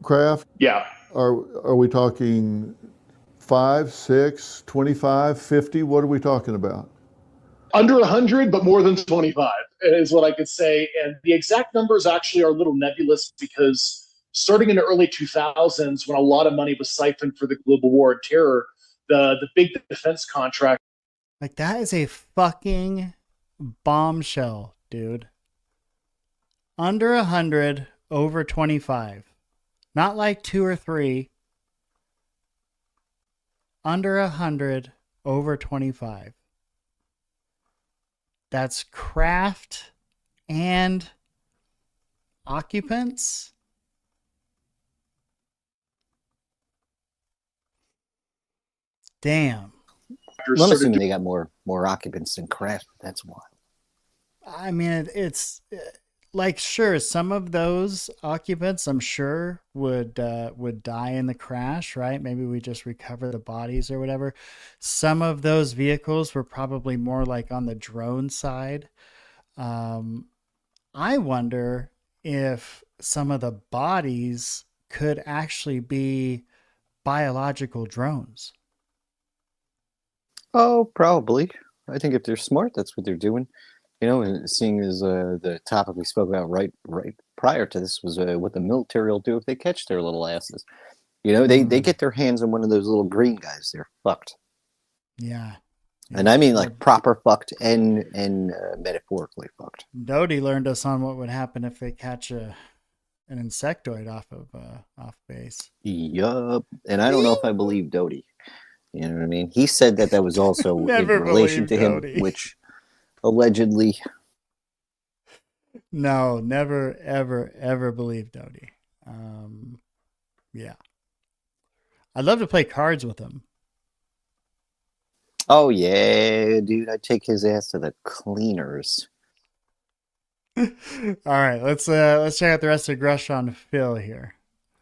craft? Yeah. Are we talking 5, 6, 25, 50? What are we talking about? Under 100, but more than 25 is what I could say. And the exact numbers actually are a little nebulous because starting in the early 2000s, when a lot of money was siphoned for the global war on terror, the big defense contract. Like, that is a fucking bombshell, dude. Under 100, over 25. Not like 2 or 3. Under 100, over 25. That's craft and occupants. Damn. I'm assuming they got more occupants than craft. That's why. I mean, it's like, sure, some of those occupants, I'm sure, would die in the crash, right? Maybe we just recover the bodies or whatever. Some of those vehicles were probably more like on the drone side. I wonder if some of the bodies could actually be biological drones. Oh, probably. I think if they're smart, that's what they're doing. You know, and seeing as the topic we spoke about right prior to this was what the military will do if they catch their little asses. You know, they get their hands on one of those little green guys, they're fucked. Yeah. And I mean like proper fucked and metaphorically fucked. Doty learned us on what would happen if they catch an insectoid off base. Yup. And I don't know if I believe Doty. You know what I mean? He said that was also in relation to him, Doty. which allegedly. No, never, ever, ever believe Doty. Yeah. I'd love to play cards with him. Oh yeah, dude! I'd take his ass to the cleaners. All right, let's check out the rest of Grusch on Phil here.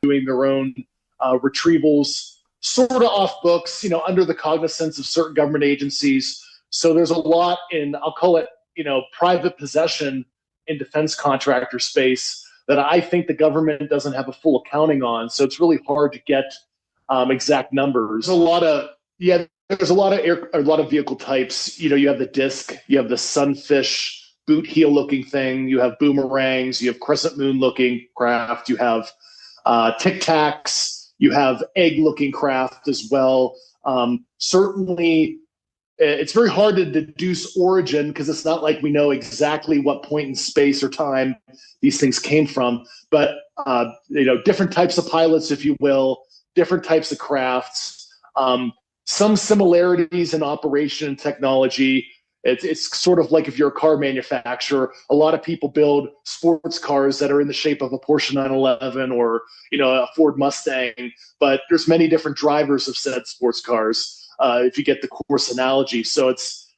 Doing their own retrievals, sort of off books, you know, under the cognizance of certain government agencies. So there's a lot in, I'll call it, you know, private possession in defense contractor space that I think the government doesn't have a full accounting on. So it's really hard to get exact numbers. There's a lot of vehicle types. You know, you have the disc, you have the sunfish boot heel looking thing, you have boomerangs, you have crescent moon looking craft, you have tic tacs, you have egg looking craft as well. Certainly, it's very hard to deduce origin because it's not like we know exactly what point in space or time these things came from. But you know, different types of pilots, if you will, different types of crafts, some similarities in operation and technology. It's sort of like if you're a car manufacturer, a lot of people build sports cars that are in the shape of a Porsche 911 or, you know, a Ford Mustang, but there's many different drivers of said sports cars. If you get the coarse analogy. So it's,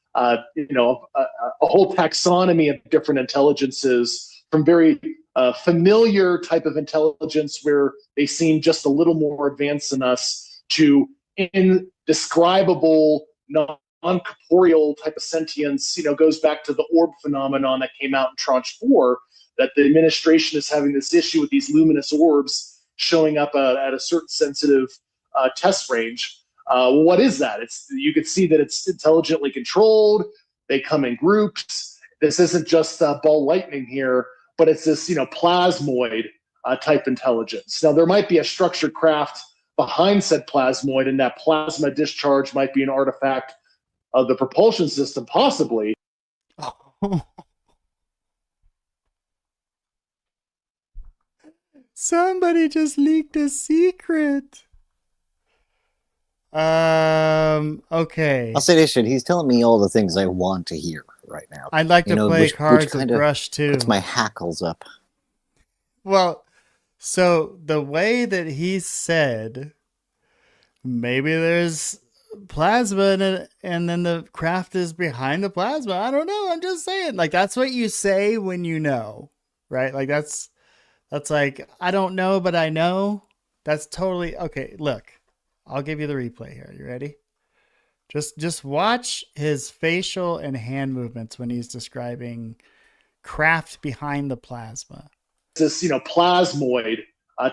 you know, a whole taxonomy of different intelligences, from very familiar type of intelligence where they seem just a little more advanced than us to indescribable, non-corporeal type of sentience, you know, goes back to the orb phenomenon that came out in Tranche 4, that the administration is having this issue with these luminous orbs showing up at a certain sensitive test range. What is that? You could see that it's intelligently controlled. They come in groups. This isn't just ball lightning here, but it's this, you know, plasmoid type intelligence. Now, there might be a structured craft behind said plasmoid, and that plasma discharge might be an artifact of the propulsion system, possibly. Somebody just leaked a secret. Okay. I'll say this shit. He's telling me all the things I want to hear right now. I'd like to play cards with Grusch too. Puts my hackles up. Well, so the way that he said, maybe there's plasma in it, and then the craft is behind the plasma. I don't know. I'm just saying, like, that's what you say when you know, right? Like that's like, I don't know, but I know. That's totally okay. Look, I'll give you the replay here. You ready? Just watch his facial and hand movements when he's describing craft behind the plasma. This, you know, plasmoid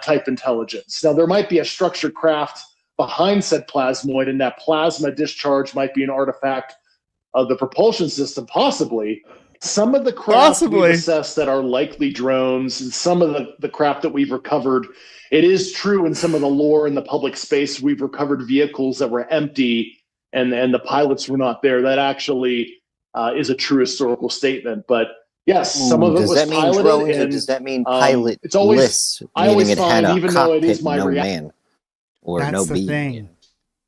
type intelligence. Now, there might be a structured craft behind said plasmoid, and that plasma discharge might be an artifact of the propulsion system, possibly. Some of the craft we've assessed that are likely drones, and some of the craft that we've recovered, it is true in some of the lore in the public space, we've recovered vehicles that were empty and the pilots were not there. That actually is a true historical statement. But yes, some of it was piloted. Drones, and does that mean pilot? It's always, I always find, even though it is my man or that's no the being. thing.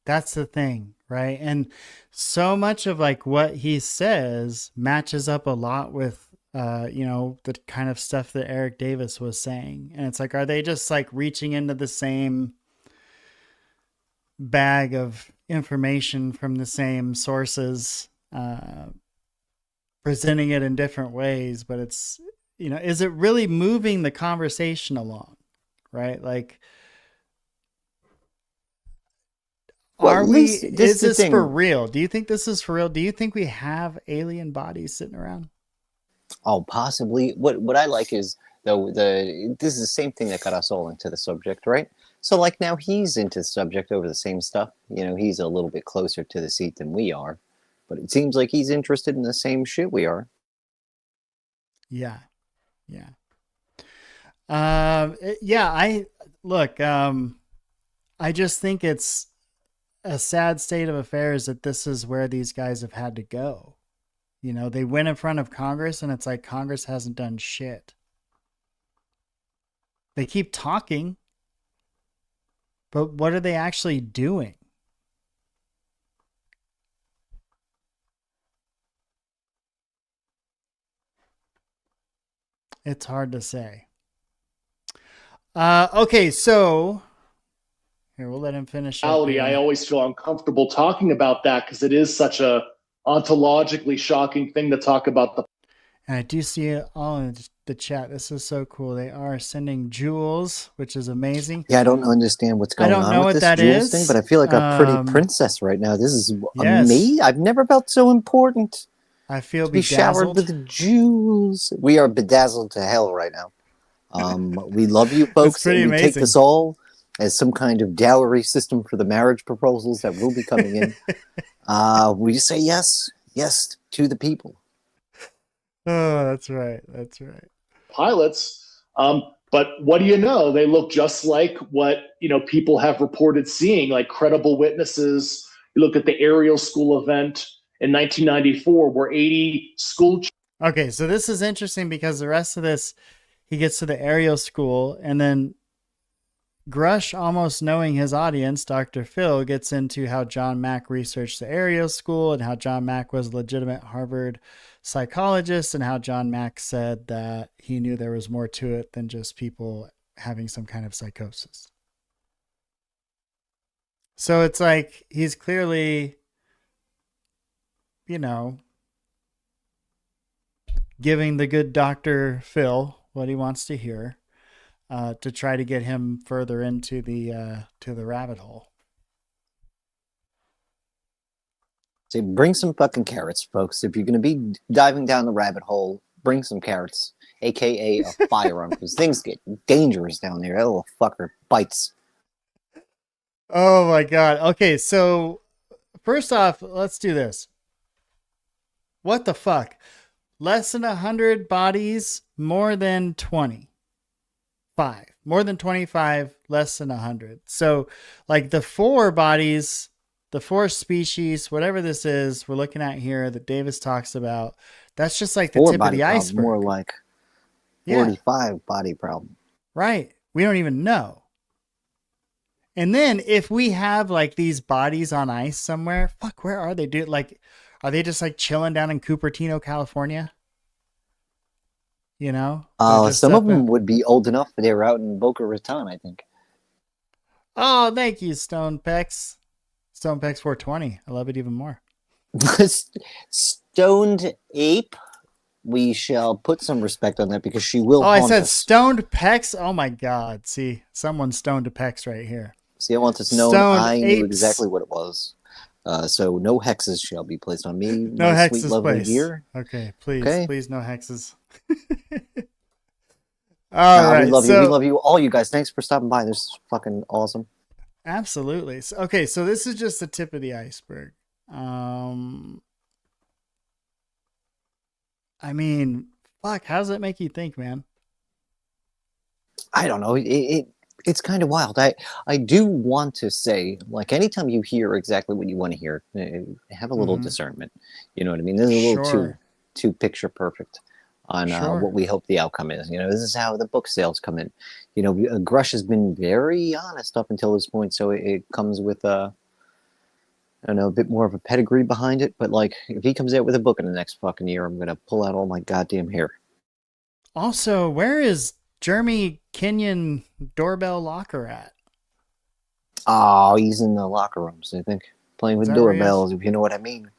That's the thing, right? And so much of like what he says matches up a lot with you know, the kind of stuff that Eric Davis was saying. And it's like, are they just like reaching into the same bag of information from the same sources, presenting it in different ways? But it's, is it really moving the conversation along? Right? Like, Well, is this for real? Do you think this is for real? Do you think we have alien bodies sitting around? Oh, possibly. What I like is, though, this is the same thing that got us all into the subject, right? So like now he's into the subject over the same stuff. He's a little bit closer to the seat than we are, but it seems like he's interested in the same shit we are. Yeah. Yeah. I just think it's a sad state of affairs that this is where these guys have had to go. They went in front of Congress and it's like Congress hasn't done shit. They keep talking, but what are they actually doing? It's hard to say. Okay, so here, we'll let him finish. I always feel uncomfortable talking about that because it is such a ontologically shocking thing to talk about. And I do see it all in the chat. This is so cool. They are sending jewels, which is amazing. Yeah, I don't understand what's going on with this jewels thing, but I feel like a pretty princess right now. This is me. I've never felt so important. I feel to be showered with jewels. We are bedazzled to hell right now. We love you folks, and we take this all as some kind of dowry system for the marriage proposals that will be coming in. We say yes to the people. Oh, that's right. That's right. Pilots. But what do you know? They look just like what, people have reported seeing, like credible witnesses. You look at the aerial school event in 1994 where 80 school. Okay, so this is interesting because the rest of this, he gets to the aerial school, and then Grusch, almost knowing his audience, Dr. Phil, gets into how John Mack researched the aerial school and how John Mack was a legitimate Harvard psychologist and how John Mack said that he knew there was more to it than just people having some kind of psychosis. So it's like he's clearly, giving the good Dr. Phil what he wants to hear. To try to get him further into the rabbit hole. Say, bring some fucking carrots, folks. If you're going to be diving down the rabbit hole, bring some carrots, aka a firearm, because things get dangerous down there. That little fucker bites. Oh my god. Okay, so first off, let's do this. What the fuck? Less than 100 bodies, more than 20. More than 25, less than 100. So like the 4 bodies, the 4 species, whatever this is we're looking at here that Davis talks about, that's just like the tip of the iceberg. More like 45 body problem. Right. We don't even know. And then if we have like these bodies on ice somewhere, fuck, where are they? Dude, like, are they just like chilling down in Cupertino, California? Some of them would be old enough. They were out in Boca Raton, I think. Oh, thank you, Stone Pex. Stone Pex 420. I love it even more. Stoned Ape. We shall put some respect on that because she will. Oh, I said Stoned Pex. Oh my God! See, someone stoned a Pex right here. See, I want this known. I knew exactly what it was. So no hexes shall be placed on me. No hexes, sweet, lovely please. dear. Okay, please, no hexes. All right, we love you. We love you, all you guys. Thanks for stopping by. This is fucking awesome. Absolutely. Okay, so this is just the tip of the iceberg. I mean, fuck. How does that make you think, man? I don't know. It's kind of wild. I do want to say, like, anytime you hear exactly what you want to hear, have a little discernment. You know what I mean? This is a little too picture perfect on what we hope the outcome is. This is how the book sales come in. Grusch has been very honest up until this point, so it comes with I don't know, a bit more of a pedigree behind it. But like, if he comes out with a book in the next fucking year, I'm gonna pull out all my goddamn hair. Also, where is Jeremy Kenyon doorbell locker at? Oh, he's in the locker rooms, I think, playing with doorbells, if you know what I mean.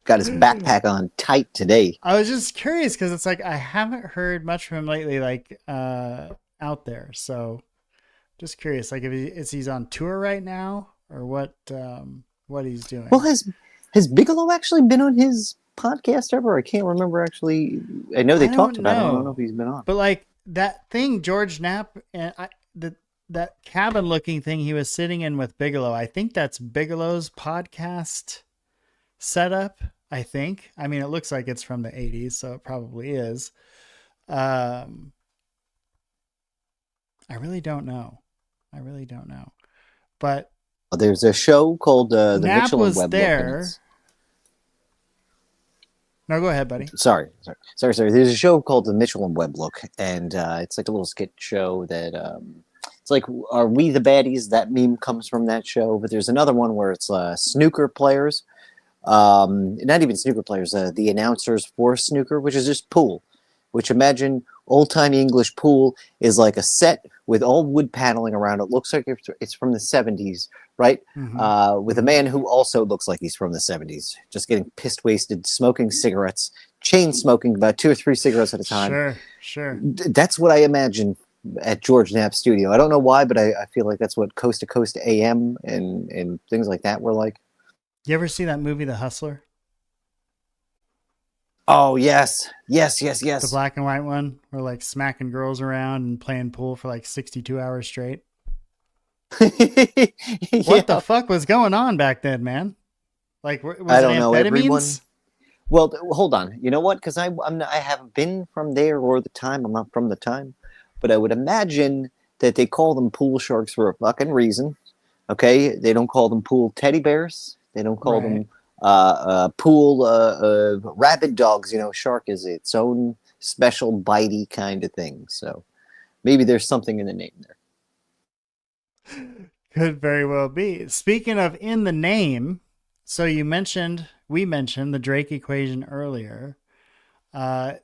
Got his backpack on tight today. I was just curious because it's like I haven't heard much from him lately, like out there. So just curious, like if he's on tour right now or what he's doing. Well, has Bigelow actually been on his podcast ever? I can't remember actually. I know they talked about it. I don't know if he's been on. But like that thing, George Knapp, and that cabin looking thing he was sitting in with Bigelow, I think that's Bigelow's podcast setup. I think. I mean, it looks like it's from the 80s, so it probably is. I really don't know. But there's a show called the Knapp Mitchell was and Webb there. No, go ahead, buddy. Sorry. There's a show called the Mitchell and Webb Look, and it's like a little skit show that it's like, are we the baddies? That meme comes from that show. But there's another one where it's snooker players. Not even snooker players, the announcers for snooker, which is just pool, which imagine old-timey English pool is like a set with all wood paneling around it. Looks like it's from the 70s, right? Mm-hmm. With a man who also looks like he's from the 70s, just getting pissed wasted, smoking cigarettes, chain smoking about 2 or 3 cigarettes at a time. Sure. That's what I imagine at George Knapp's studio. I don't know why, but I feel like that's what Coast to Coast AM and things like that were like. You ever see that movie, The Hustler? Oh, yes. The black and white one where like smacking girls around and playing pool for like 62 hours straight. What the fuck was going on back then, man? Like, was I don't it know. amphetamines? Well, hold on. You know what? Because I haven't been from there or the time. I'm not from the time. But I would imagine that they call them pool sharks for a fucking reason. Okay? They don't call them pool teddy bears. They don't call them pool rabid dogs. You know, shark is its own special bitey kind of thing. So maybe there's something in the name there. Could very well be. Speaking of in the name, so we mentioned the Drake equation earlier.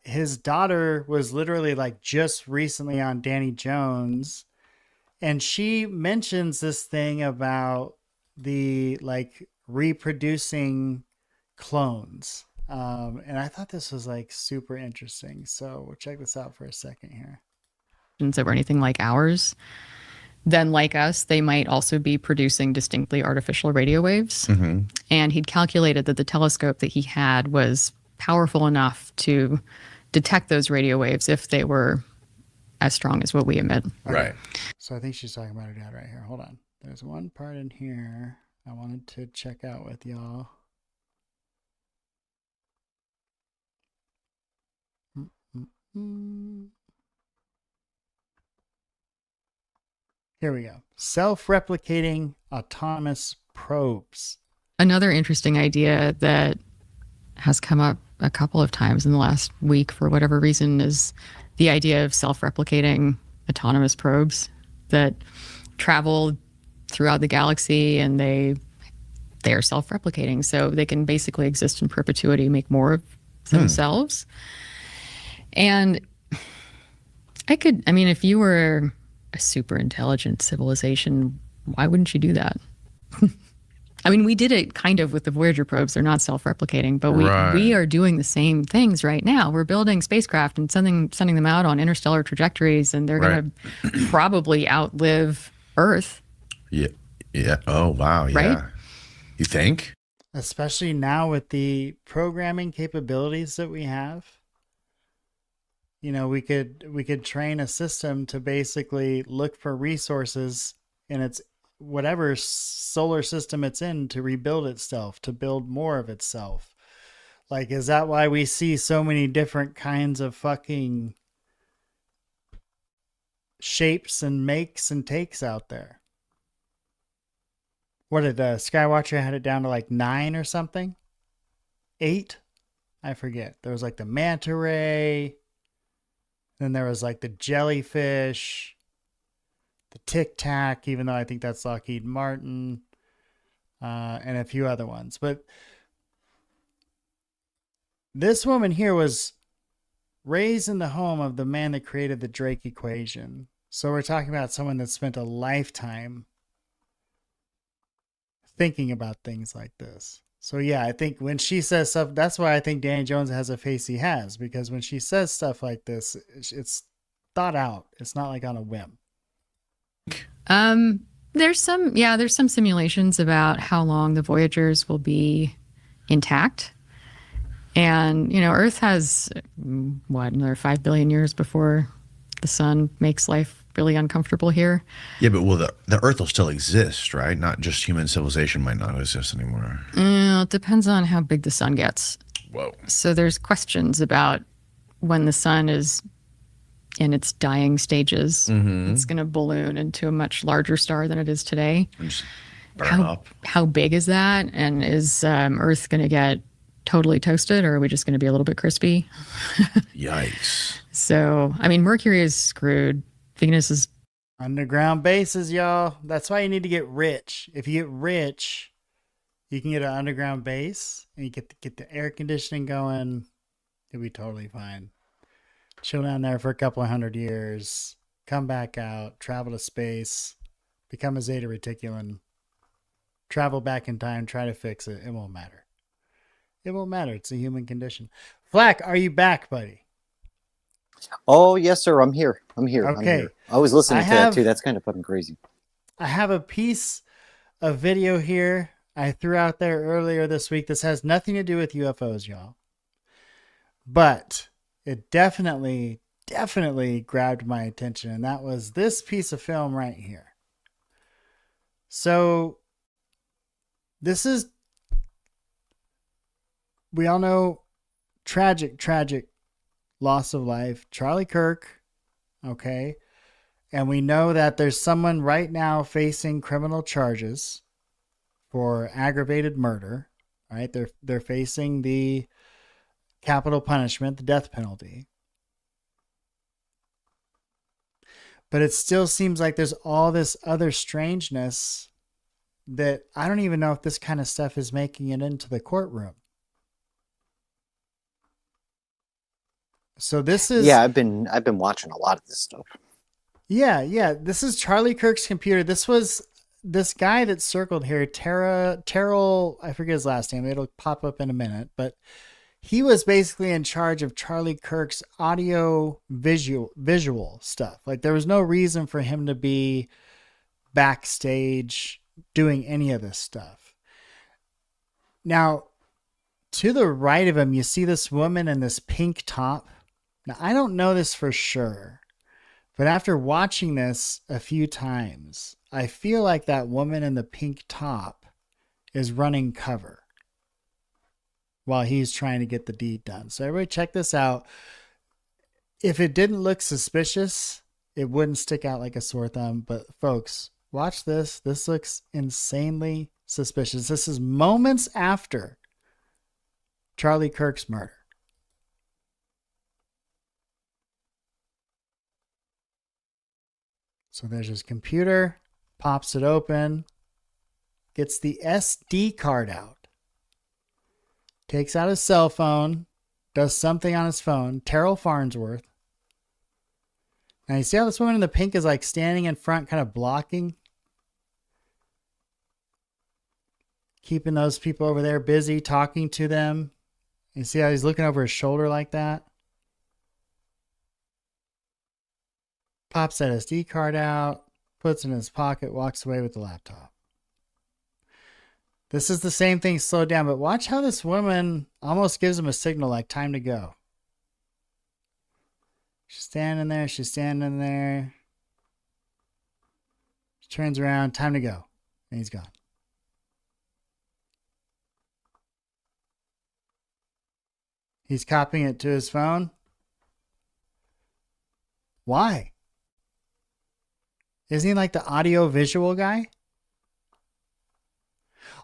His daughter was literally like just recently on Danny Jones, and she mentions this thing about the like reproducing clones. And I thought this was like super interesting. So we'll check this out for a second here. Or anything like ours, then like us, they might also be producing distinctly artificial radio waves. Mm-hmm. And he'd calculated that the telescope that he had was powerful enough to detect those radio waves if they were as strong as what we emit. Okay. Right. So I think she's talking about her dad right here. Hold on. There's one part in here I wanted to check out with y'all. Here we go. Self-replicating autonomous probes. Another interesting idea that has come up a couple of times in the last week for whatever reason is the idea of self-replicating autonomous probes that travel throughout the galaxy, and they are self-replicating, so they can basically exist in perpetuity, make more of themselves. And if you were a super intelligent civilization, why wouldn't you do that? I mean, we did it kind of with the Voyager probes. They're not self-replicating, but we are doing the same things right now. We're building spacecraft and sending them out on interstellar trajectories, and they're going to probably outlive Earth. Yeah. Oh, wow. Yeah. Right? You think? Especially now with the programming capabilities that we have. You know, we could train a system to basically look for resources in its whatever solar system it's in to rebuild itself, to build more of itself. Like, is that why we see so many different kinds of fucking shapes and makes and takes out there? What did Skywatcher had it down to like 9 or something? 8? I forget. There was like the manta ray. Then there was like the jellyfish, the Tic Tac, even though I think that's Lockheed Martin, and a few other ones. But this woman here was raised in the home of the man that created the Drake equation. So we're talking about someone that spent a lifetime thinking about things like this. So yeah, I think when she says stuff, that's why I think Danny Jones has a face he has, because when she says stuff like this, it's thought out. It's not like on a whim. There's some simulations about how long the Voyagers will be intact. And, Earth has, another 5 billion years before the sun makes life really uncomfortable here. Yeah, but the Earth will still exist, right? Not just human civilization might not exist anymore. It depends on how big the sun gets. Whoa. So there's questions about when the sun is in its dying stages. Mm-hmm. It's going to balloon into a much larger star than it is today. And just burn up. How big is that? And is Earth going to get totally toasted, or are we just going to be a little bit crispy? Yikes. So, Mercury is screwed. Venus is... Underground bases, y'all. That's why you need to get rich. If you get rich, you can get an underground base, and you get the air conditioning going. You'll be totally fine. Chill down there for a couple of 100 years, come back out, travel to space, become a Zeta Reticulan, travel back in time, try to fix it. It won't matter. It won't matter. It's a human condition. Flak, are you back, buddy? Oh, yes, sir. I'm here. Okay. I'm here. I was listening to that, too. That's kind of fucking crazy. I have a piece of video here I threw out there earlier this week. This has nothing to do with UFOs, y'all. But it definitely grabbed my attention, and that was this piece of film right here. So this is, we all know, tragic loss of life. Charlie Kirk, okay? And we know that there's someone right now facing criminal charges for aggravated murder, right? They're facing the capital punishment, the death penalty. But it still seems like there's all this other strangeness that I don't even know if this kind of stuff is making it into the courtroom. So this is... Yeah, I've been watching a lot of this stuff. Yeah. This is Charlie Kirk's computer. This was this guy that's circled here, Terrell, I forget his last name. It'll pop up in a minute, but he was basically in charge of Charlie Kirk's audio visual stuff. Like, there was no reason for him to be backstage doing any of this stuff. Now, to the right of him, you see this woman in this pink top. Now, I don't know this for sure, but after watching this a few times, I feel like that woman in the pink top is running cover while he's trying to get the deed done. So everybody check this out. If it didn't look suspicious, it wouldn't stick out like a sore thumb. But folks, watch this. This looks insanely suspicious. This is moments after Charlie Kirk's murder. So there's his computer, pops it open, gets the SD card out, takes out his cell phone, does something on his phone. Terrell Farnsworth. Now you see how this woman in the pink is like standing in front, kind of blocking, keeping those people over there busy, talking to them. You see how he's looking over his shoulder like that? Pops that SD card out, puts it in his pocket, walks away with the laptop. This is the same thing slowed down, but watch how this woman almost gives him a signal like time to go. She's standing there. She turns around, time to go. And he's gone. He's copying it to his phone. Why? Isn't he like the audio visual guy?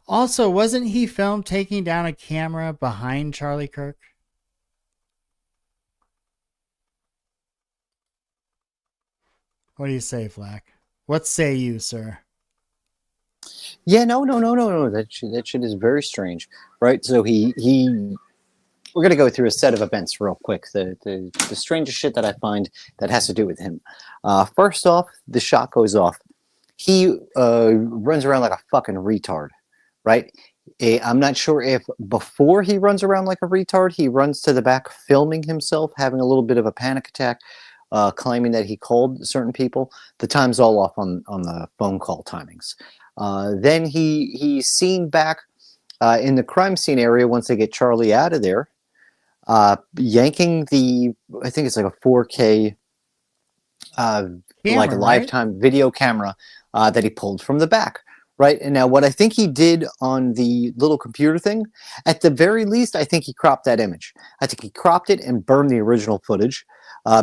Also, wasn't he filmed taking down a camera behind Charlie Kirk? What do you say, Flak? What say you, sir? Yeah, no. That shit is very strange, right? So we're gonna go through a set of events real quick. The strangest shit that I find that has to do with him. First off, the shot goes off. He runs around like a fucking retard, right? I'm not sure if before he runs around like a retard, he runs to the back filming himself, having a little bit of a panic attack, claiming that he called certain people. The time's all off on the phone call timings. Then he's seen back in the crime scene area once they get Charlie out of there, yanking I think it's like a 4K Camera, like a lifetime video camera that he pulled from the back. Right. And now what I think he did on the little computer thing, at the very least, I think he cropped that image. I think he cropped it and burned the original footage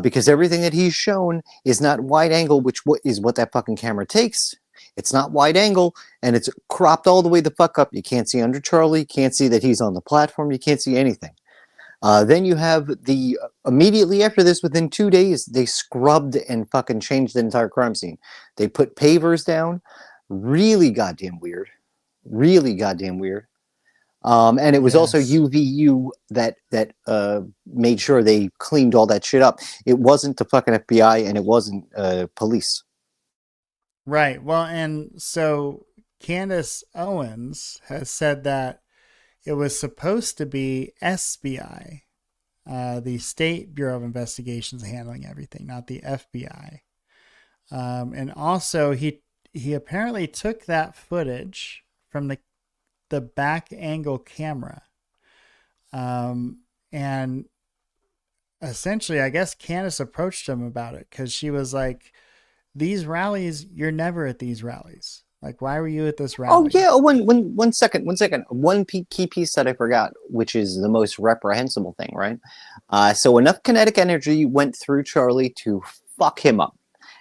because everything that he's shown is not wide angle, which is what that fucking camera takes. It's not wide angle, and it's cropped all the way the fuck up. You can't see under Charlie. You can't see that he's on the platform. You can't see anything. Then you have immediately after this, within 2 days, they scrubbed and fucking changed the entire crime scene. They put pavers down. Really goddamn weird. Really goddamn weird. And it was also UVU that made sure they cleaned all that shit up. It wasn't the fucking FBI and it wasn't police. Right. Well, and so Candace Owens has said that it was supposed to be SBI, the State Bureau of Investigations handling everything, not the FBI. And also he apparently took that footage from the back angle camera. And essentially, I guess Candace approached him about it because she was like, these rallies, you're never at these rallies. Like, why were you at this rally? Oh, yeah. One second. One key piece that I forgot, which is the most reprehensible thing, right? So enough kinetic energy went through Charlie to fuck him up.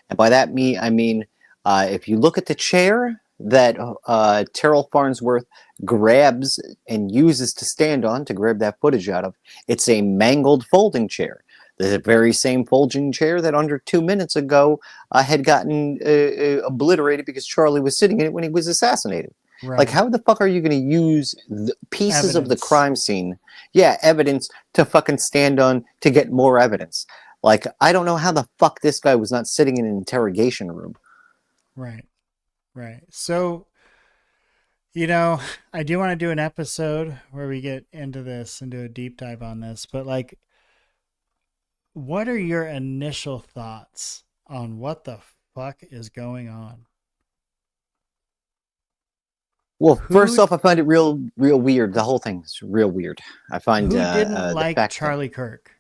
And by that I mean, if you look at the chair that Terrell Farnsworth grabs and uses to stand on to grab that footage out of, it's a mangled folding chair. The very same folding chair that under 2 minutes ago had gotten obliterated because Charlie was sitting in it when he was assassinated. Right. Like, how the fuck are you going to use the pieces of the crime scene, evidence, to fucking stand on to get more evidence? Like, I don't know how the fuck this guy was not sitting in an interrogation room. Right. So, I do want to do an episode where we get into this and do a deep dive on this, but like, what are your initial thoughts on what the fuck is going on? Well, first off, I find it real weird. The whole thing's real weird. I find who didn't like Charlie Kirk?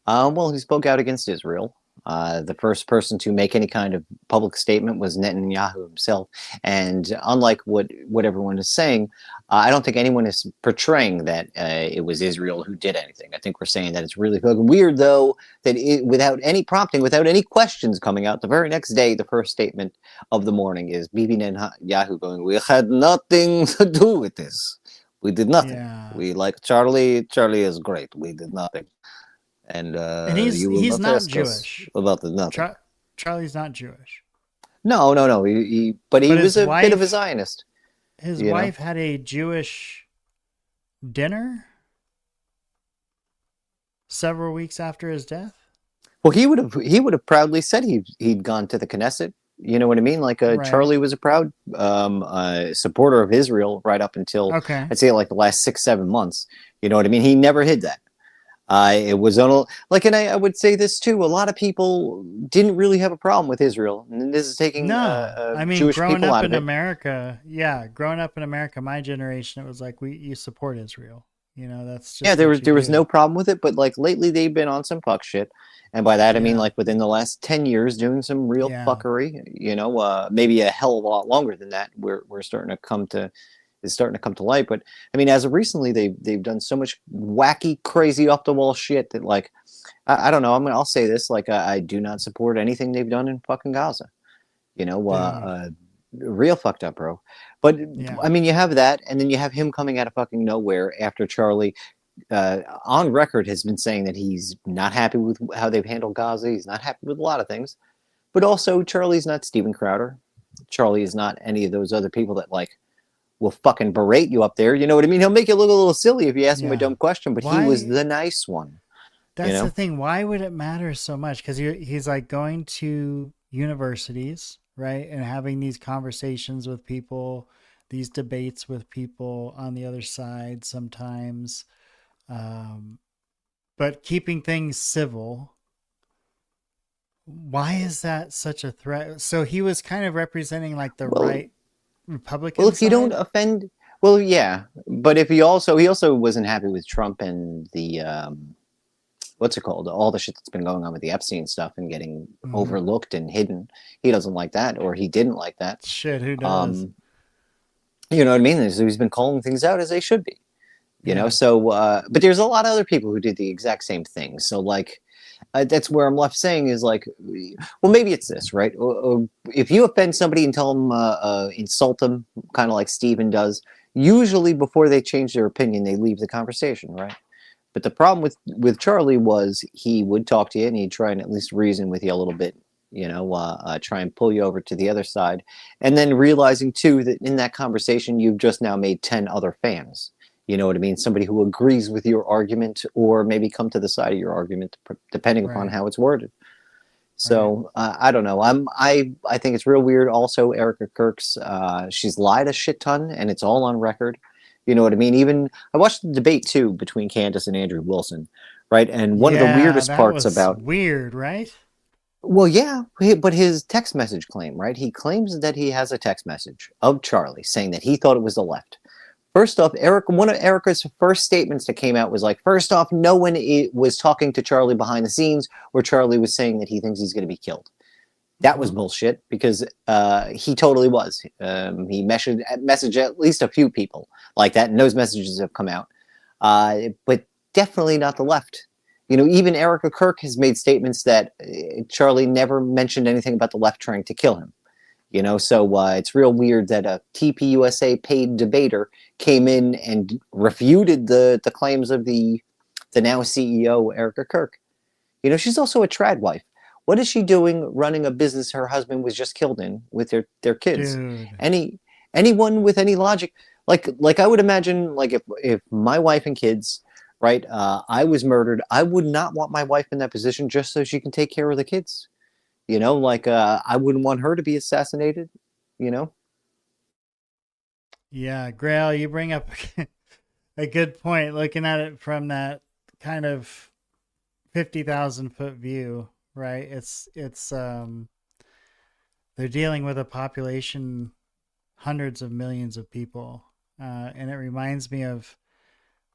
Well, he spoke out against Israel. The first person to make any kind of public statement was Netanyahu himself. And unlike what everyone is saying, I don't think anyone is portraying that it was Israel who did anything. I think we're saying that it's really fucking weird, though, that without any prompting, without any questions coming out, the very next day, the first statement of the morning is Bibi Netanyahu going, "We had nothing to do with this. We did nothing. Yeah. We like Charlie. Charlie is great. We did nothing." And he's not Jewish. About the nothing. Charlie's not Jewish. No. But he was a bit of a Zionist. His wife had a Jewish dinner several weeks after his death. Well, he would have proudly said he'd gone to the Knesset. You know what I mean? Like right. Charlie was a proud supporter of Israel right up until I'd say like the last 6-7 months. You know what I mean? He never hid that. It was on and I would say this too. A lot of people didn't really have a problem with Israel, and this is taking Jewish growing people up out in of it. America, growing up in America, my generation, it was like you support Israel. That's just there was no problem with it, but like lately they've been on some fuck shit, and by that I mean like within the last 10 years doing some real fuckery. Maybe a hell of a lot longer than that. We're starting to come to. Is starting to come to light, but I mean, as of recently, they've done so much wacky, crazy, off the wall shit that, like, I don't know. I'll say this: like, I do not support anything they've done in fucking Gaza. Real fucked up, bro. But I mean, you have that, and then you have him coming out of fucking nowhere after Charlie, on record, has been saying that he's not happy with how they've handled Gaza. He's not happy with a lot of things, but also Charlie's not Steven Crowder. Charlie is not any of those other people that like. Will fucking berate you up there. You know what I mean? He'll make you look a little silly if you ask him a dumb question, but he was the nice one. That's the thing. Why would it matter so much? Because he's like going to universities, right? And having these conversations with people these debates with people on the other side sometimes, but keeping things civil. Why is that such a threat? So he was kind of representing like the right Republican Well, if you side? don't offend, well, yeah, but if he also wasn't happy with Trump and the what's it called, all the shit that's been going on with the Epstein stuff and getting overlooked and hidden. He doesn't like that, or he didn't like that. Shit, who does? You know what I mean? So he's been calling things out as they should be. You know, so but there's a lot of other people who did the exact same thing. So like. That's where I'm left saying is like, well, maybe it's this, right? If you offend somebody and tell them, insult them, kind of like Steven does, usually before they change their opinion, they leave the conversation, right? But the problem with Charlie was he would talk to you and he'd try and at least reason with you a little bit, you know, try and pull you over to the other side. And then realizing too that in that conversation, you've just now made 10 other fans. You know what I mean? Somebody who agrees with your argument or maybe come to the side of your argument, depending upon how it's worded. So I don't know. I think it's real weird. Also, Erica Kirk's, she's lied a shit ton and it's all on record. You know what I mean? Even I watched the debate too between Candace and Andrew Wilson, right? And one of the weirdest parts about weird, right? Well, yeah, but his text message claim, right? He claims that he has a text message of Charlie saying that he thought it was the left. First off, one of Erica's first statements that came out was like, first off, no one was talking to Charlie behind the scenes where Charlie was saying that he thinks he's going to be killed. That was bullshit because he totally was. He messaged at least a few people like that, and those messages have come out. But definitely not the left. You know, even Erica Kirk has made statements that Charlie never mentioned anything about the left trying to kill him. You know, so it's real weird that a TPUSA paid debater came in and refuted the claims of the now CEO, Erica Kirk. You know, she's also a trad wife. What is she doing running a business her husband was just killed in with their kids? Dude. Anyone with any logic, like I would imagine, like if my wife and kids, right, I was murdered, I would not want my wife in that position just so she can take care of the kids. You know, like I wouldn't want her to be assassinated, you know? Yeah, Grail, you bring up a good point looking at it from that kind of 50,000 foot view, right? It's they're dealing with a population, hundreds of millions of people. And it reminds me of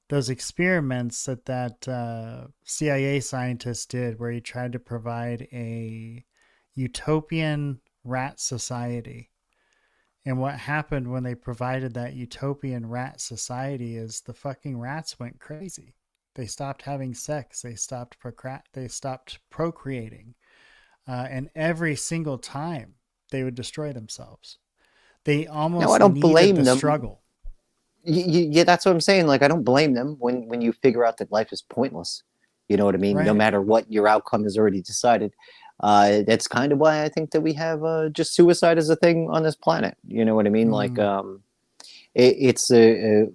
those experiments that CIA scientist did where he tried to provide a utopian rat society. And what happened when they provided that utopian rat society is the fucking rats went crazy. They stopped having sex. They stopped procreating. And every single time they would destroy themselves. They almost I don't blame the them. Struggle. Yeah, that's what I'm saying. Like, I don't blame them when you figure out that life is pointless. You know what I mean? Right. No matter what your outcome is already decided. That's kind of why I think that we have just suicide as a thing on this planet. You know what I mean? Like, it's I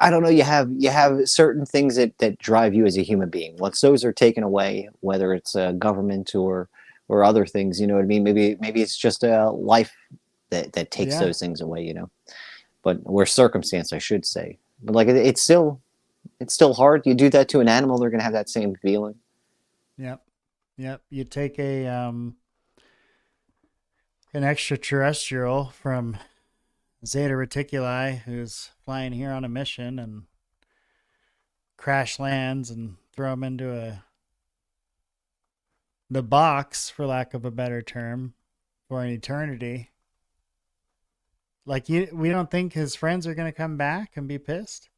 don't know. You have certain things that drive you as a human being. Once those are taken away, whether it's government or other things, you know what I mean? Maybe it's just a life that takes those things away. You know, or circumstance, I should say. But like, it's still hard. You do that to an animal, they're gonna have that same feeling. Yep. You take an extraterrestrial from Zeta Reticuli who's flying here on a mission and crash lands and throw him into the box, for lack of a better term, for an eternity. Like, we don't think his friends are going to come back and be pissed?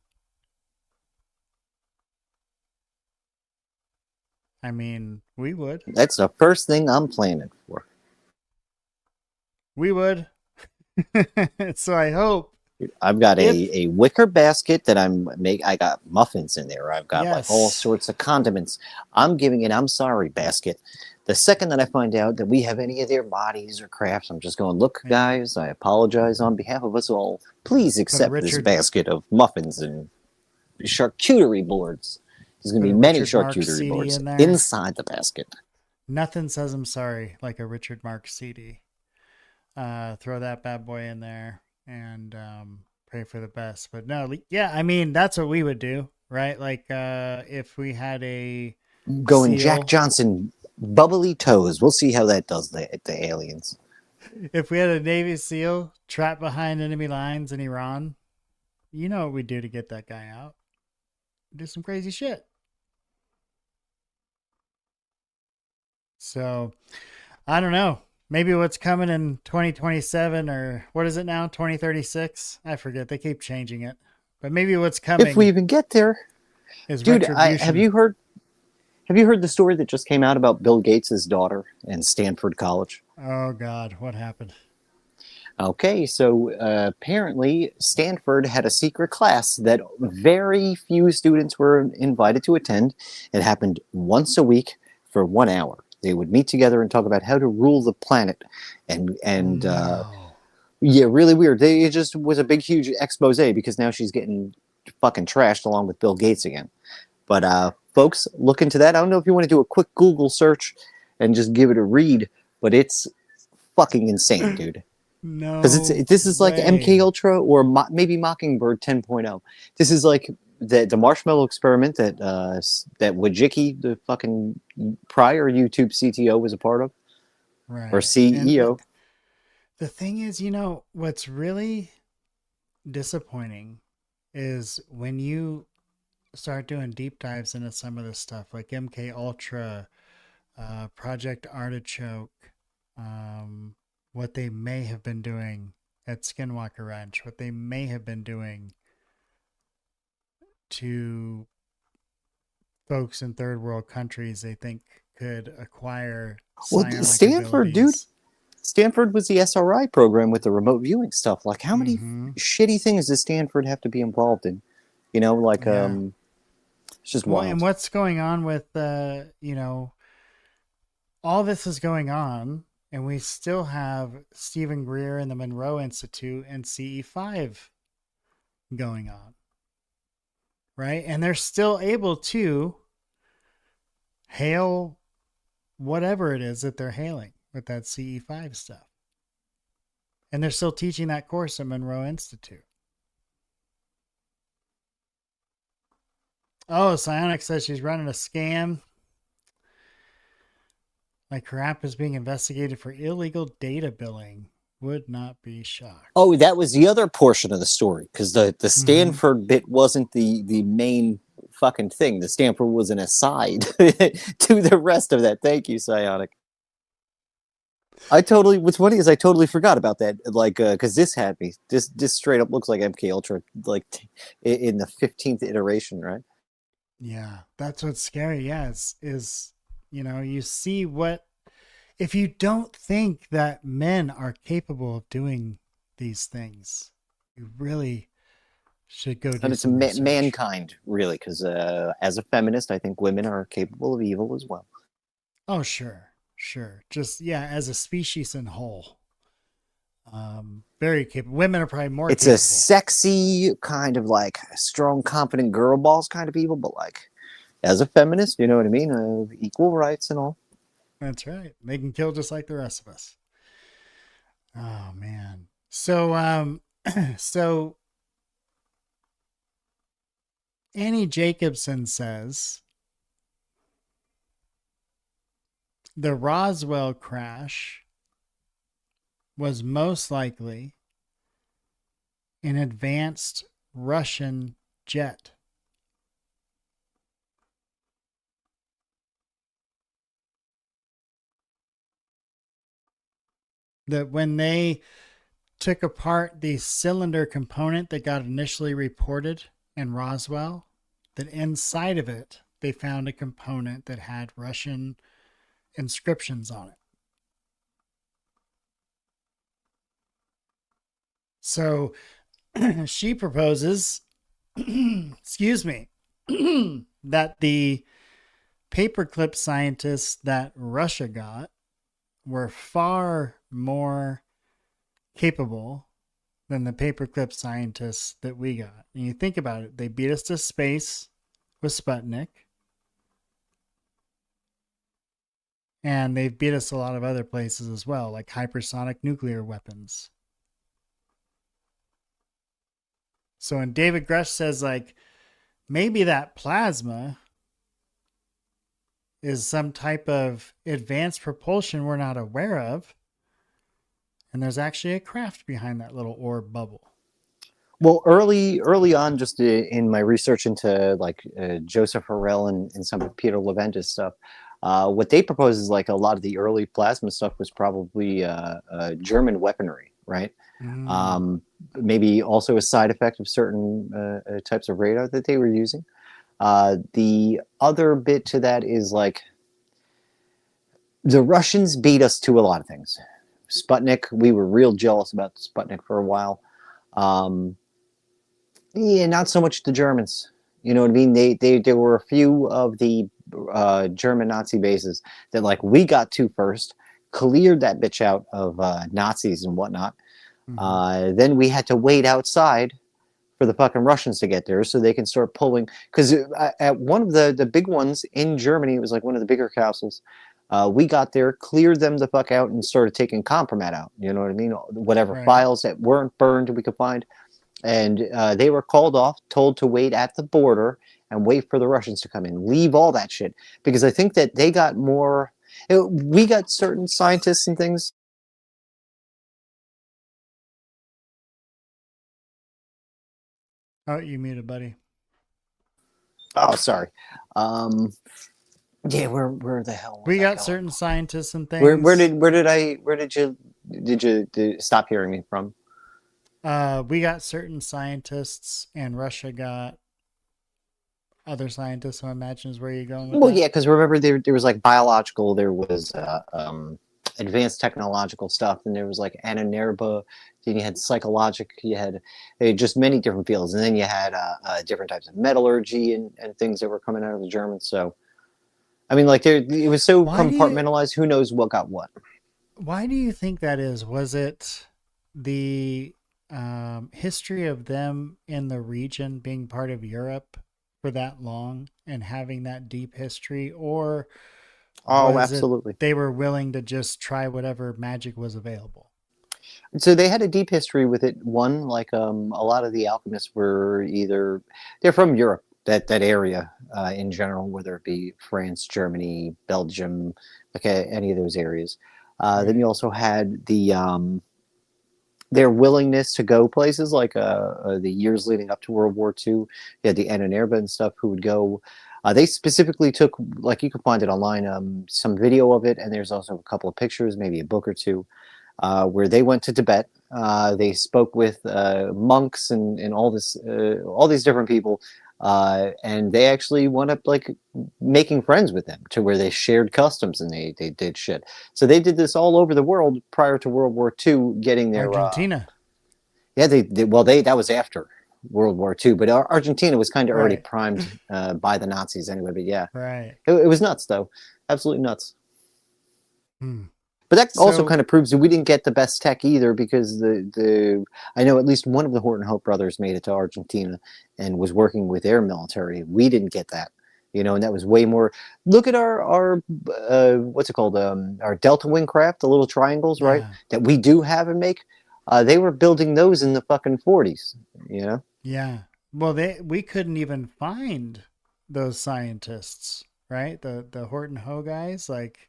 I mean, we would. That's the first thing I'm planning for. We would. So I hope. I've got a wicker basket that I got muffins in there. I've got like all sorts of condiments. I'm giving an I'm sorry basket. The second that I find out that we have any of their bodies or crafts, I'm just going, look, guys, I apologize on behalf of us all. Please accept this basket of muffins and charcuterie boards. There's going to be many charcuterie boards inside the basket. Nothing says I'm sorry like a Richard Marx CD. Throw that bad boy in there and pray for the best. But no, yeah, I mean, that's what we would do, right? Like if we had a Going seal, Jack Johnson bubbly toes. We'll see how that does the aliens. if we had a Navy SEAL trapped behind enemy lines in Iran, you know what we'd do to get that guy out? Do some crazy shit. So, I don't know. Maybe what's coming in 2027 or what is it now? 2036? I forget. They keep changing it. But maybe what's coming, if we even get there, is dude. retribution. Have you heard the story that just came out about Bill Gates' daughter and Stanford College? Oh God, what happened? Okay, so apparently Stanford had a secret class that very few students were invited to attend. It happened once a week for 1 hour. They would meet together and talk about how to rule the planet, and yeah, really weird. It just was a big, huge expose because now she's getting fucking trashed along with Bill Gates again. But folks, look into that. I don't know if you want to do a quick Google search and just give it a read, but it's fucking insane, dude. No, because this is like MK Ultra or maybe Mockingbird 10.0. This is like the marshmallow experiment that that Wojcicki, the fucking prior YouTube CTO, was a part of, right? Or CEO. And the thing is, you know, what's really disappointing is when you start doing deep dives into some of this stuff, like MK Ultra, Project Artichoke, what they may have been doing at Skinwalker Ranch, what they may have been doing to folks in third world countries they think could acquire psionic Stanford, abilities. dude. Stanford was the SRI program with the remote viewing stuff. Like, how many shitty things does Stanford have to be involved in? You know, like, it's just wild. And what's going on with, you know, all this is going on, and we still have Stephen Greer and the Monroe Institute and CE5 going on, right? And they're still able to hail whatever it is that they're hailing with that CE5 stuff. And they're still teaching that course at Monroe Institute. Oh, Psionic says she's running a scam. Like her app is being investigated for illegal data billing. Would not be shocked. Oh, that was the other portion of the story, because the Stanford bit wasn't the main fucking thing. The Stanford was an aside to the rest of that. Thank you, Psionic. What's funny is I totally forgot about that. Like, because this had me. This straight up looks like MK Ultra, like in the 15th iteration, right? Yeah, that's what's scary. Yeah, is you know, you see what, if you don't think that men are capable of doing these things, you really should go do And it's some research. mankind, really, because as a feminist, I think women are capable of evil as well. Oh, sure. Just, yeah, as a species in whole. Very capable. Women are probably more It's capable. a sexy, kind of like strong, confident girl boss kind of evil, but like, as a feminist, you know what I mean? Equal rights and all. That's right. They can kill just like the rest of us. Oh man. So so Annie Jacobson says the Roswell crash was most likely an advanced Russian jet. That when they took apart the cylinder component that got initially reported in Roswell, that inside of it, they found a component that had Russian inscriptions on it. So she proposes, excuse me, that the paperclip scientists that Russia got were far more capable than the paperclip scientists that we got. And you think about it, they beat us to space with Sputnik. And they've beat us a lot of other places as well, like hypersonic nuclear weapons. So when David Grusch says, like, maybe that plasma is some type of advanced propulsion we're not aware of, and there's actually a craft behind that little orb bubble. Well, early on, just in my research into like Joseph Harrell and some of Peter Leventis stuff, what they propose is like a lot of the early plasma stuff was probably German weaponry, right? Maybe also a side effect of certain types of radar that they were using. The other bit to that is like the Russians beat us to a lot of things. Sputnik, we were real jealous about Sputnik for a while. Yeah, not so much the Germans. You know what I mean? There were a few of the German Nazi bases that like we got to first, cleared that bitch out of Nazis and whatnot. Then we had to wait outside for the fucking Russians to get there so they can start pulling. Because at one of the big ones in Germany, it was like one of the bigger castles. We got there, cleared them the fuck out, and started taking compromat out. You know what I mean? Whatever files that weren't burned we could find. And they were called off, told to wait at the border and wait for the Russians to come in. Leave all that shit. Because I think that they got more... We got certain scientists and things. Oh, you muted, buddy. Oh, sorry. Yeah, where the hell? We got certain scientists and things. Where did you stop hearing me from? We got certain scientists, and Russia got other scientists. So I imagine is where you're going with Well, that? yeah, because remember there was like biological, there was advanced technological stuff, and there was like ananerba. Then you had psychologic. You had just many different fields, and then you had different types of metallurgy and things that were coming out of the Germans. So, I mean, like it was so compartmentalized. Who knows what got what? Why do you think that is? Was it the history of them in the region being part of Europe for that long and having that deep history, or absolutely, they were willing to just try whatever magic was available? So they had a deep history with it. One, like a lot of the alchemists were they're from Europe, that area in general, whether it be France, Germany, Belgium, like any of those areas. Then you also had their willingness to go places like the years leading up to World War II. You had the Ananerba and stuff who would go. They specifically took, like you can find it online, some video of it, and there's also a couple of pictures, maybe a book or two, where they went to Tibet. They spoke with monks and all these different people, and they actually wound up like making friends with them to where they shared customs and they did shit. So they did this all over the world prior to World War II getting their Argentina. Yeah, that was after World War II, but Argentina was kind of already primed by the Nazis anyway. But yeah, it was nuts though, absolutely nuts. But that also kind of proves that we didn't get the best tech either, because I know at least one of the Horton Hope brothers made it to Argentina and was working with their military. We didn't get that, and that was way more. Look at our what's it called? Our Delta Wing craft, the little triangles, right? That we do have and make. They were building those in the fucking 40s, Yeah. Well, we couldn't even find those scientists, right? The Horton Ho guys, like.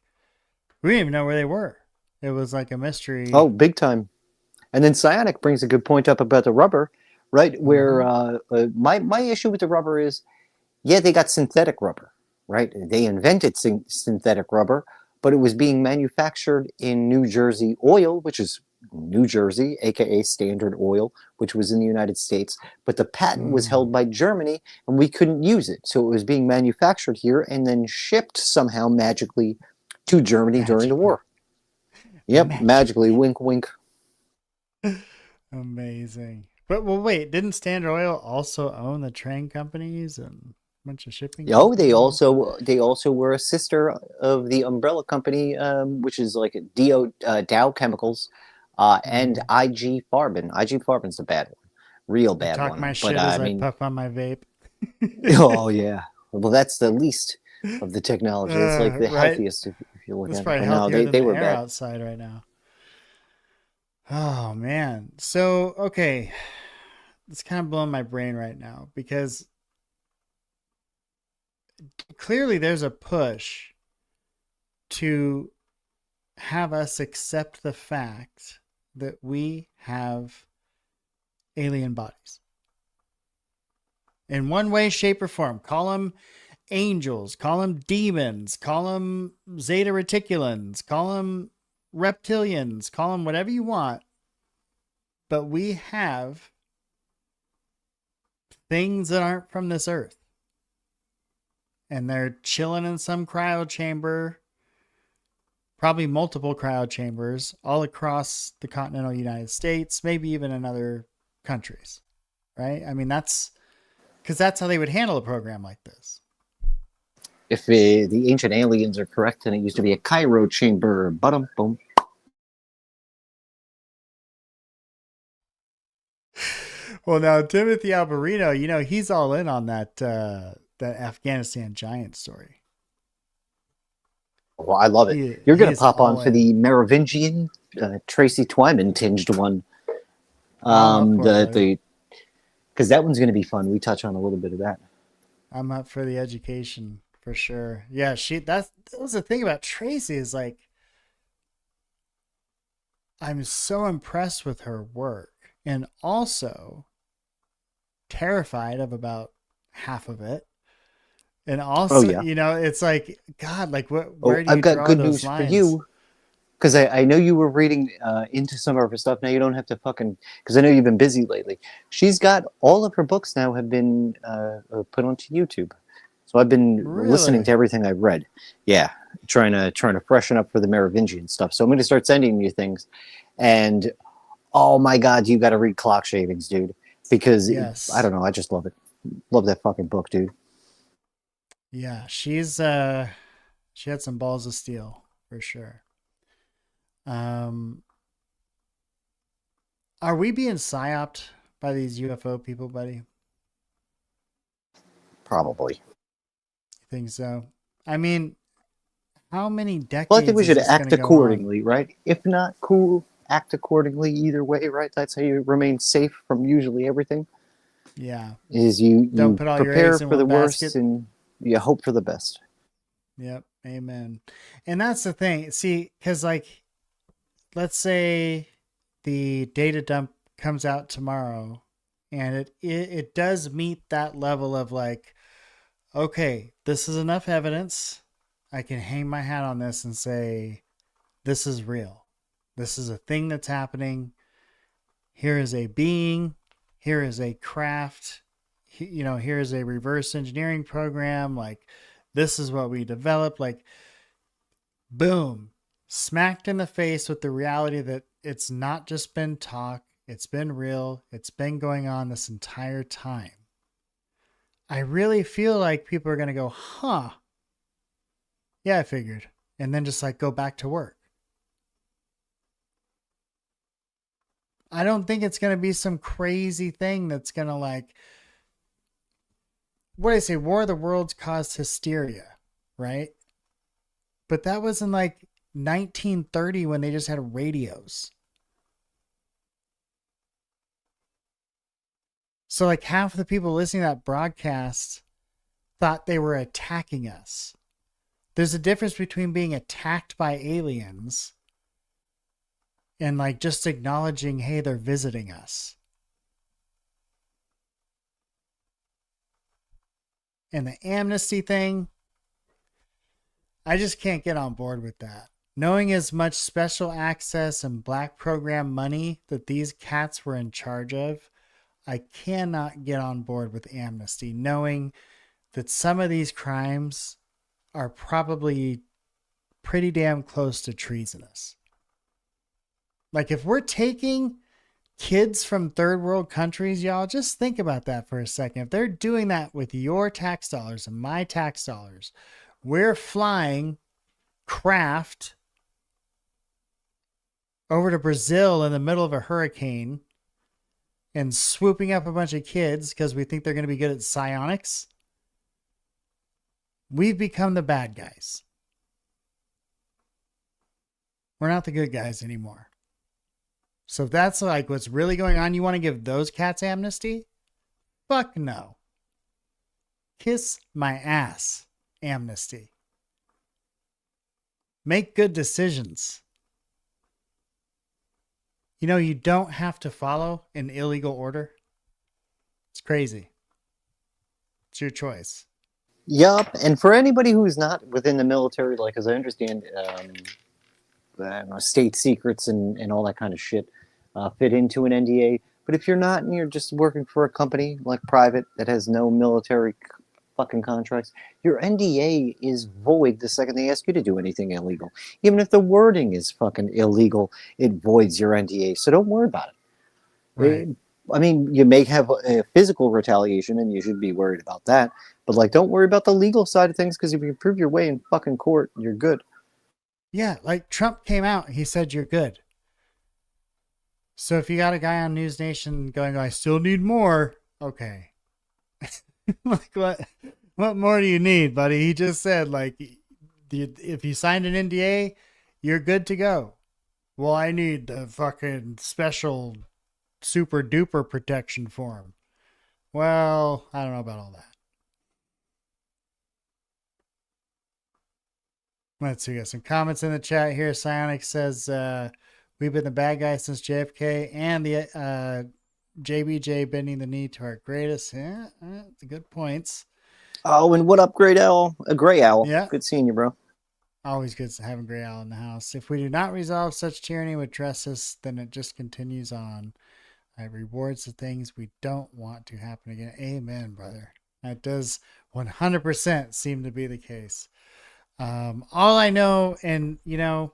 We didn't even know where they were. It was like a mystery. Oh, big time. And then Psionic brings a good point up about the rubber, right? Where my issue with the rubber is, yeah, they got synthetic rubber, right? They invented synthetic rubber, but it was being manufactured in New Jersey oil, which is New Jersey, aka Standard Oil, which was in the United States. But the patent was held by Germany, and we couldn't use it. So it was being manufactured here and then shipped somehow magically to Germany during the war. Yep, magically, wink, wink. Amazing. But wait, didn't Standard Oil also own the train companies and a bunch of shipping? Oh, they also were a sister of the umbrella company, which is like Dow Chemicals, and IG Farben. IG Farben's the bad one, real bad one. Talk my shit as I puff on my vape. Oh yeah, well that's the least of the technology. It's like the healthiest if you look at it. No, they were bad outside right now. Oh man. So okay, it's kind of blowing my brain right now, because clearly there's a push to have us accept the fact that we have alien bodies in one way, shape, or form. Call them angels, call them demons, call them zeta reticulans, call them reptilians, call them whatever you want. But we have things that aren't from this earth. And they're chilling in some cryo chamber, probably multiple cryo chambers all across the continental United States, maybe even in other countries, right? I mean, that's because that's how they would handle a program like this. If the ancient aliens are correct, and it used to be a cryo chamber, boom. Well, now Timothy Alberino, you know, he's all in on that Afghanistan giant story. Well, I love it. You're going to pop on for the Merovingian, Tracy Twyman tinged one. Because that one's going to be fun. We touch on a little bit of that. I'm up for the education for sure. Yeah, that was the thing about Tracy, is like, I'm so impressed with her work, and also terrified of about half of it. And also, you know, it's like, God, like where do you I've got draw good those news lines? for you. Because I know you were reading into some of her stuff. Now you don't have to because I know you've been busy lately. She's got all of her books now have been put onto YouTube. So I've been listening to everything I've read. Yeah, trying to freshen up for the Merovingian stuff. So I'm going to start sending you things. And oh my God, you got to read Clock Shavings, dude. Because I don't know, I just love it. Love that fucking book, dude. Yeah, she had some balls of steel for sure. Are we being psyoped by these UFO people, buddy? Probably. You think so? I mean, how many decades? Well, I think we should act accordingly, right? If not cool, act accordingly either way, right? That's how you remain safe from usually everything. Yeah. Is you don't put all prepare your eggs in for the one worst basket. and you hope for the best. Yep. Amen. And that's the thing. See, because like, let's say the data dump comes out tomorrow, and it does meet that level of like, okay, this is enough evidence. I can hang my hat on this and say, this is real. This is a thing that's happening. Here is a being. Here is a craft. You know, here is a reverse engineering program. Like, this is what we developed. Like, boom, smacked in the face with the reality that it's not just been talk. It's been real. It's been going on this entire time. I really feel like people are going to go, huh? Yeah, I figured. And then just like go back to work. I don't think it's going to be some crazy thing that's going to like, what do I say? War of the Worlds caused hysteria, right? But that was in like 1930 when they just had radios. So like half the people listening to that broadcast thought they were attacking us. There's a difference between being attacked by aliens and like just acknowledging, hey, they're visiting us. And the amnesty thing, I just can't get on board with that. Knowing as much special access and black program money that these cats were in charge of, I cannot get on board with amnesty, knowing that some of these crimes are probably pretty damn close to treasonous. Like if we're taking kids from third world countries, y'all, just think about that for a second. If they're doing that with your tax dollars and my tax dollars, we're flying craft over to Brazil in the middle of a hurricane and swooping up a bunch of kids because we think they're going to be good at psionics. We've become the bad guys. We're not the good guys anymore. So if that's like what's really going on, you want to give those cats amnesty? Fuck no. Kiss my ass, amnesty. Make good decisions. You know, you don't have to follow an illegal order. It's crazy. It's your choice. Yup. And for anybody who's not within the military, like, as I understand, I don't know, state secrets and all that kind of shit fit into an NDA. But if you're not and you're just working for a company like private that has no military fucking contracts, your NDA is void the second they ask you to do anything illegal. Even if the wording is fucking illegal, it voids your NDA. So don't worry about it. Right. I mean, you may have a physical retaliation and you should be worried about that. But, like, don't worry about the legal side of things, because if you can prove your way in fucking court, you're good. Yeah, like Trump came out, he said you're good. So if you got a guy on NewsNation going, I still need more, okay. Like, what more do you need, buddy? He just said, like, if you signed an NDA, you're good to go. Well, I need the fucking special super duper protection for him. Well, I don't know about all that. Let's see, we got some comments in the chat here. Psionic says, we've been the bad guys since JFK, and the JBJ bending the knee to our greatest. Yeah, good points. Oh, and what up, Great Owl? A Gray Owl. Yeah. Good seeing you, bro. Always good to have a Gray Owl in the house. If we do not resolve such tyranny with justice, then it just continues on. It rewards the things we don't want to happen again. Amen, brother. That does 100% seem to be the case. All I know, and, you know,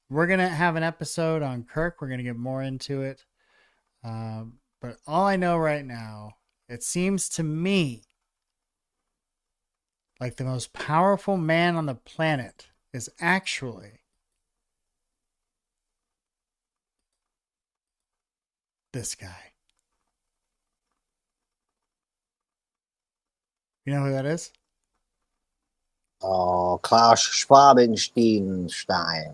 we're going to have an episode on Kirk. We're going to get more into it. But all I know right now, it seems to me like the most powerful man on the planet is actually this guy. You know who that is? Oh, Klaus Schwabenstein.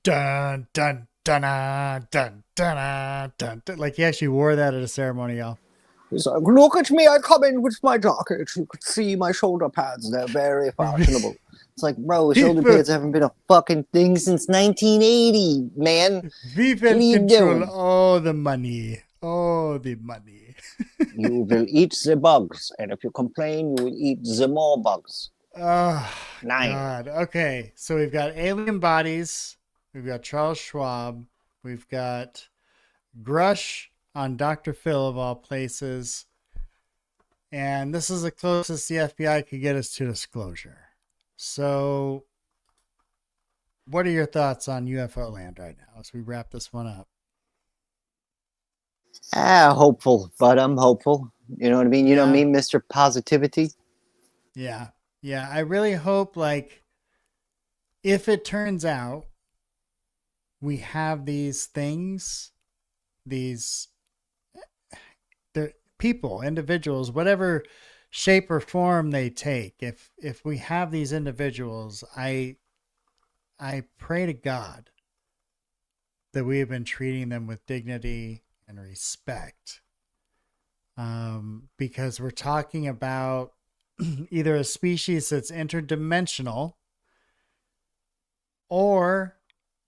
Dun, dun, dun, dun, dun, dun, dun, dun. Like he actually wore that at a ceremony, y'all. He's like, look at me, I come in with my jacket. You could see my shoulder pads. They're very fashionable. It's like, bro, shoulder pads haven't been a fucking thing since 1980, man. We will control all the money. All the money. You will eat the bugs, and if you complain, you will eat the more bugs. Oh, God. Okay, so we've got alien bodies. We've got Charles Schwab. We've got Grusch on Dr. Phil, of all places. And this is the closest the FBI could get us to disclosure. So, what are your thoughts on UFO land right now as we wrap this one up? Hopeful, but I'm hopeful. You know what I mean? You know me, Mr. Positivity? Yeah. Yeah, I really hope, like, if it turns out we have these things, these people, individuals, whatever shape or form they take, if we have these individuals, I pray to God that we have been treating them with dignity and respect, because we're talking about either a species that's interdimensional or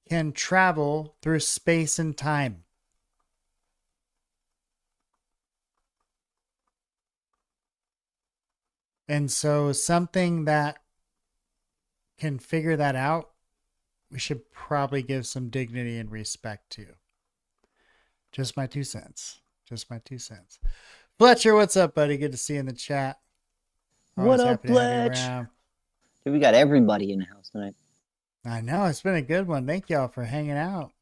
can travel through space and time. And so something that can figure that out, we should probably give some dignity and respect to. Just my 2 cents. Just my 2 cents. Fletcher, what's up, buddy? Good to see you in the chat. What up, Fletch? We got everybody in the house tonight. I know. It's been a good one. Thank y'all for hanging out.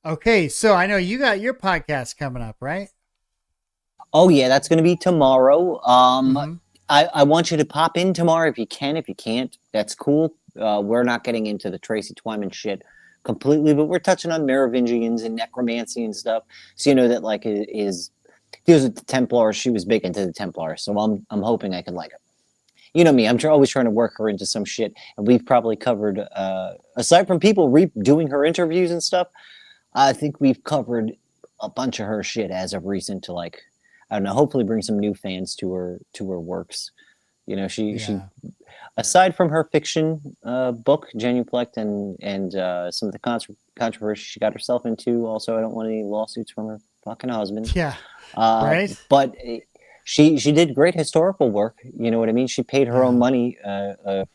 Okay, so I know you got your podcast coming up, right? Oh, yeah, that's going to be tomorrow. I want you to pop in tomorrow if you can. If you can't, that's cool. We're not getting into the Tracy Twyman shit completely, but we're touching on Merovingians and necromancy and stuff. So you know that, like, is deals with the Templars. She was big into the Templars, so I'm hoping I can, like, You know me, always trying to work her into some shit. And we've probably covered, aside from people doing her interviews and stuff, I think we've covered a bunch of her shit as of recent to like, I don't know, hopefully bring some new fans to her works. You know, she aside from her fiction book, Genuflect, and some of the controversy she got herself into, also I don't want any lawsuits from her fucking husband. Yeah. Right. But she did great historical work. You know what I mean? She paid her own money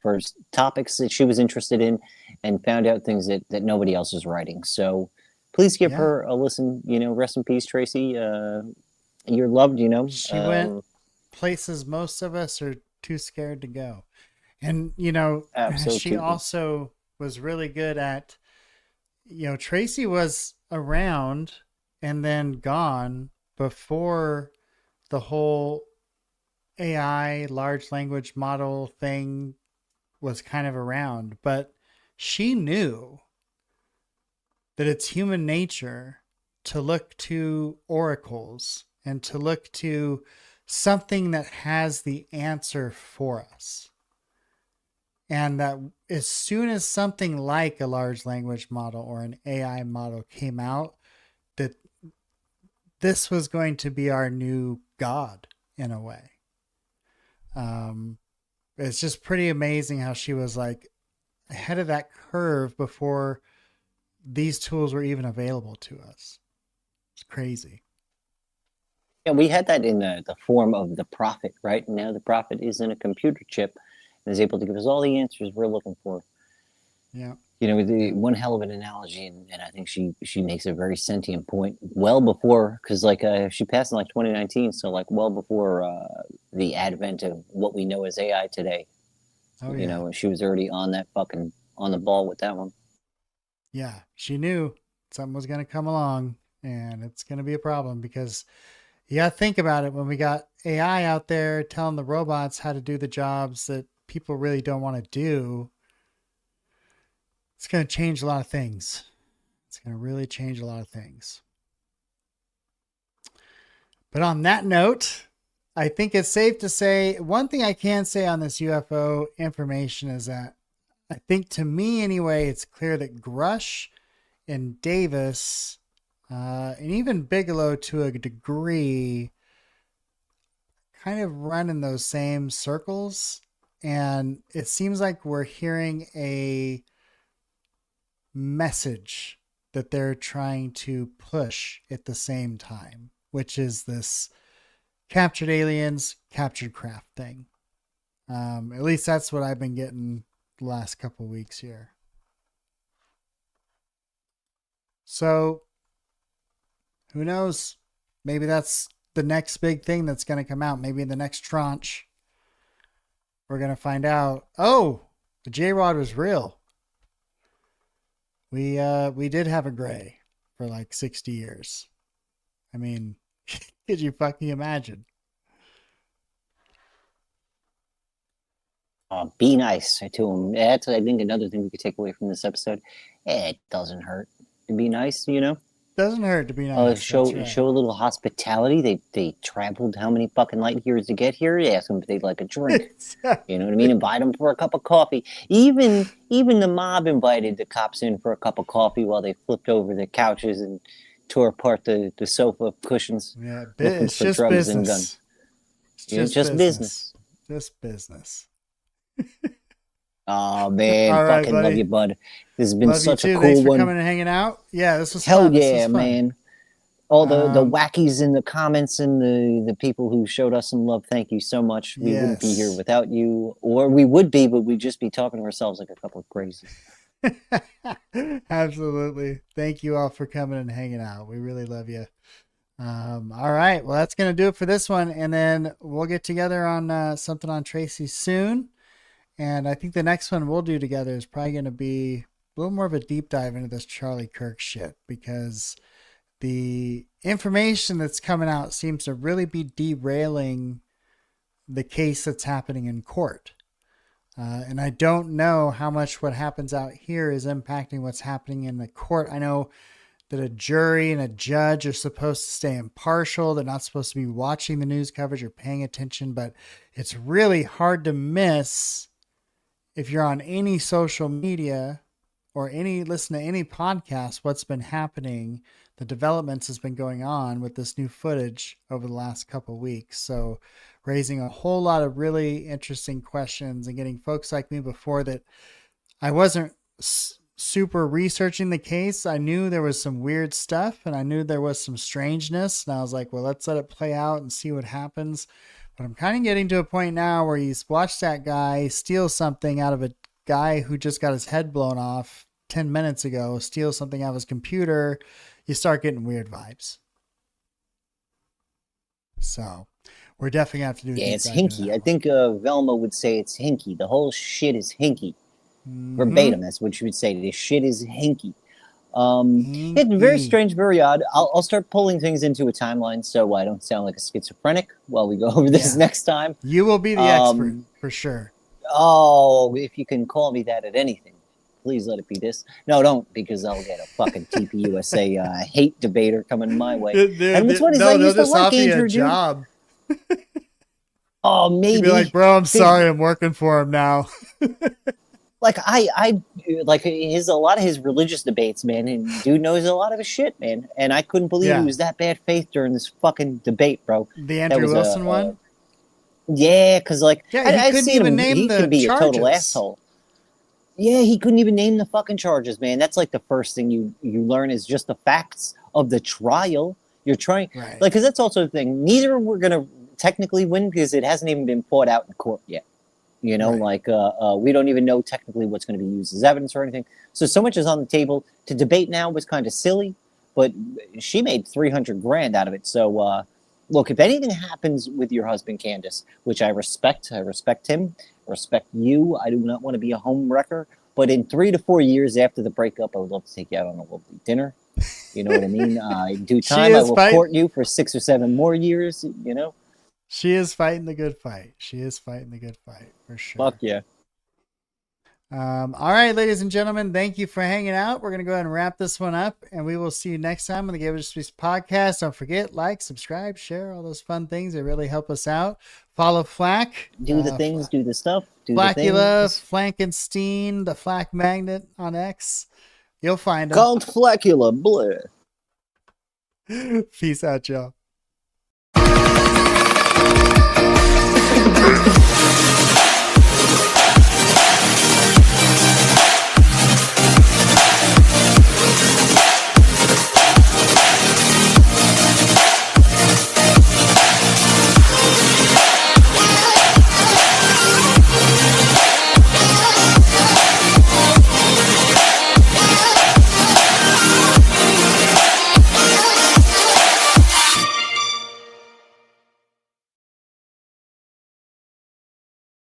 for topics that she was interested in and found out things that nobody else was writing. So please give her a listen. You know, rest in peace, Tracy. You're loved, you know. She went places most of us are too scared to go. And, you know, she also was really good at, you know, Tracy was around and then gone before the whole AI large language model thing was kind of around, but she knew that it's human nature to look to oracles and to look to something that has the answer for us. And that as soon as something like a large language model or an AI model came out, that this was going to be our new God in a way. It's just pretty amazing how she was like ahead of that curve before these tools were even available to us. It's crazy. Yeah, we had that in the form of the prophet, right? Now the prophet is in a computer chip and is able to give us all the answers we're looking for. Yeah. You know, one hell of an analogy, and I think she makes a very sentient point well before, because like she passed in like 2019, so like well before the advent of what we know as AI today. Oh, you know, she was already on the ball with that one. Yeah, she knew something was going to come along, and it's going to be a problem because you got to think about it. When we got AI out there telling the robots how to do the jobs that people really don't want to do, it's going to change a lot of things. It's going to really change a lot of things. But on that note, I think it's safe to say one thing I can say on this UFO information is that I think, to me anyway, it's clear that Grusch and Davis, and even Bigelow to a degree, kind of run in those same circles. And it seems like we're hearing a message that they're trying to push at the same time, which is this captured aliens, captured craft thing. At least that's what I've been getting the last couple of weeks here. So who knows? Maybe that's the next big thing that's going to come out. Maybe in the next tranche, we're going to find out, oh, the J-Rod was real. We did have a gray for like 60 years. I mean, could you fucking imagine? Be nice to him. That's, I think, another thing we could take away from this episode. It doesn't hurt to be nice, you know? Doesn't hurt to be nice. Show a little hospitality. They traveled how many fucking light years to get here? You ask them if they'd like a drink. You know what I mean? Invite them for a cup of coffee. Even the mob invited the cops in for a cup of coffee while they flipped over the couches and tore apart the sofa cushions. Yeah, looking it's for just drugs business. and guns. It's just business. Just business. Oh man, All right, fucking buddy. love you, bud. This has been Love such you a too. cool Thanks for one. coming and hanging out. Yeah, this was Hell fun. This yeah, was fun. man. All the wackies in the comments and the people who showed us some love, thank you so much. We wouldn't be here without you, or we would be, but we'd just be talking to ourselves like a couple of crazies. Absolutely. Thank you all for coming and hanging out. We really love you. All right. Well, that's going to do it for this one. And then we'll get together on something on Tracy soon. And I think the next one we'll do together is probably going to be a little more of a deep dive into this Charlie Kirk shit, because the information that's coming out seems to really be derailing the case that's happening in court. And I don't know how much what happens out here is impacting what's happening in the court. I know that a jury and a judge are supposed to stay impartial. They're not supposed to be watching the news coverage or paying attention, but it's really hard to miss if you're on any social media or listen to any podcast, what's been happening, the developments has been going on with this new footage over the last couple of weeks. So raising a whole lot of really interesting questions and getting folks like me before that I wasn't super researching the case. I knew there was some weird stuff and I knew there was some strangeness, and I was like, well, let's let it play out and see what happens. But I'm kind of getting to a point now where he's watched that guy steal something out of a guy who just got his head blown off 10 minutes ago, steal something out of his computer. You start getting weird vibes. So we're definitely going to have to do it's hinky. I think Velma would say it's hinky. The whole shit is hinky. Verbatim, that's what you would say. This shit is hinky. It's very strange, very odd. I'll start pulling things into a timeline so I don't sound like a schizophrenic while we go over this next time. You will be the expert for sure. Oh, if you can call me that at anything, please let it be this. No, don't, because I'll get a fucking TPUSA hate debater coming my way. And what's funny is I used to like Andrew, job. Oh, maybe. You'd be like, bro, I'm sorry, I'm working for him now. Like I like a lot of his religious debates, man, and dude knows a lot of his shit, man. And I couldn't believe he was that bad faith during this fucking debate, bro. The Andrew Wilson one? Yeah, because like I've seen him. He could be a total asshole. Yeah, he couldn't even name the fucking charges, man. That's like the first thing you learn is just the facts of the trial. You're trying, like, because that's also the thing. Neither we're gonna technically win because it hasn't even been fought out in court yet. You know, like we don't even know technically what's going to be used as evidence or anything. So much is on the table. To debate now was kind of silly, but she made $300,000 out of it. So look, if anything happens with your husband, Candace, which I respect him, respect you. I do not want to be a home wrecker. But in 3 to 4 years after the breakup, I would love to take you out on a lovely dinner. You know what I mean? In due time, I will court you for 6 or 7 more years, you know? She is fighting the good fight. She is fighting the good fight, for sure. Fuck yeah. All right, ladies and gentlemen, thank you for hanging out. We're going to go ahead and wrap this one up, and we will see you next time on the Gabriel Speaks podcast. Don't forget, like, subscribe, share, all those fun things. They really help us out. Follow Flak. Do the things, do the stuff. Do Flacula, the things. Flankenstein, the Flak Magnet on X. You'll find them. Called Flacula, bleh. Peace out, y'all.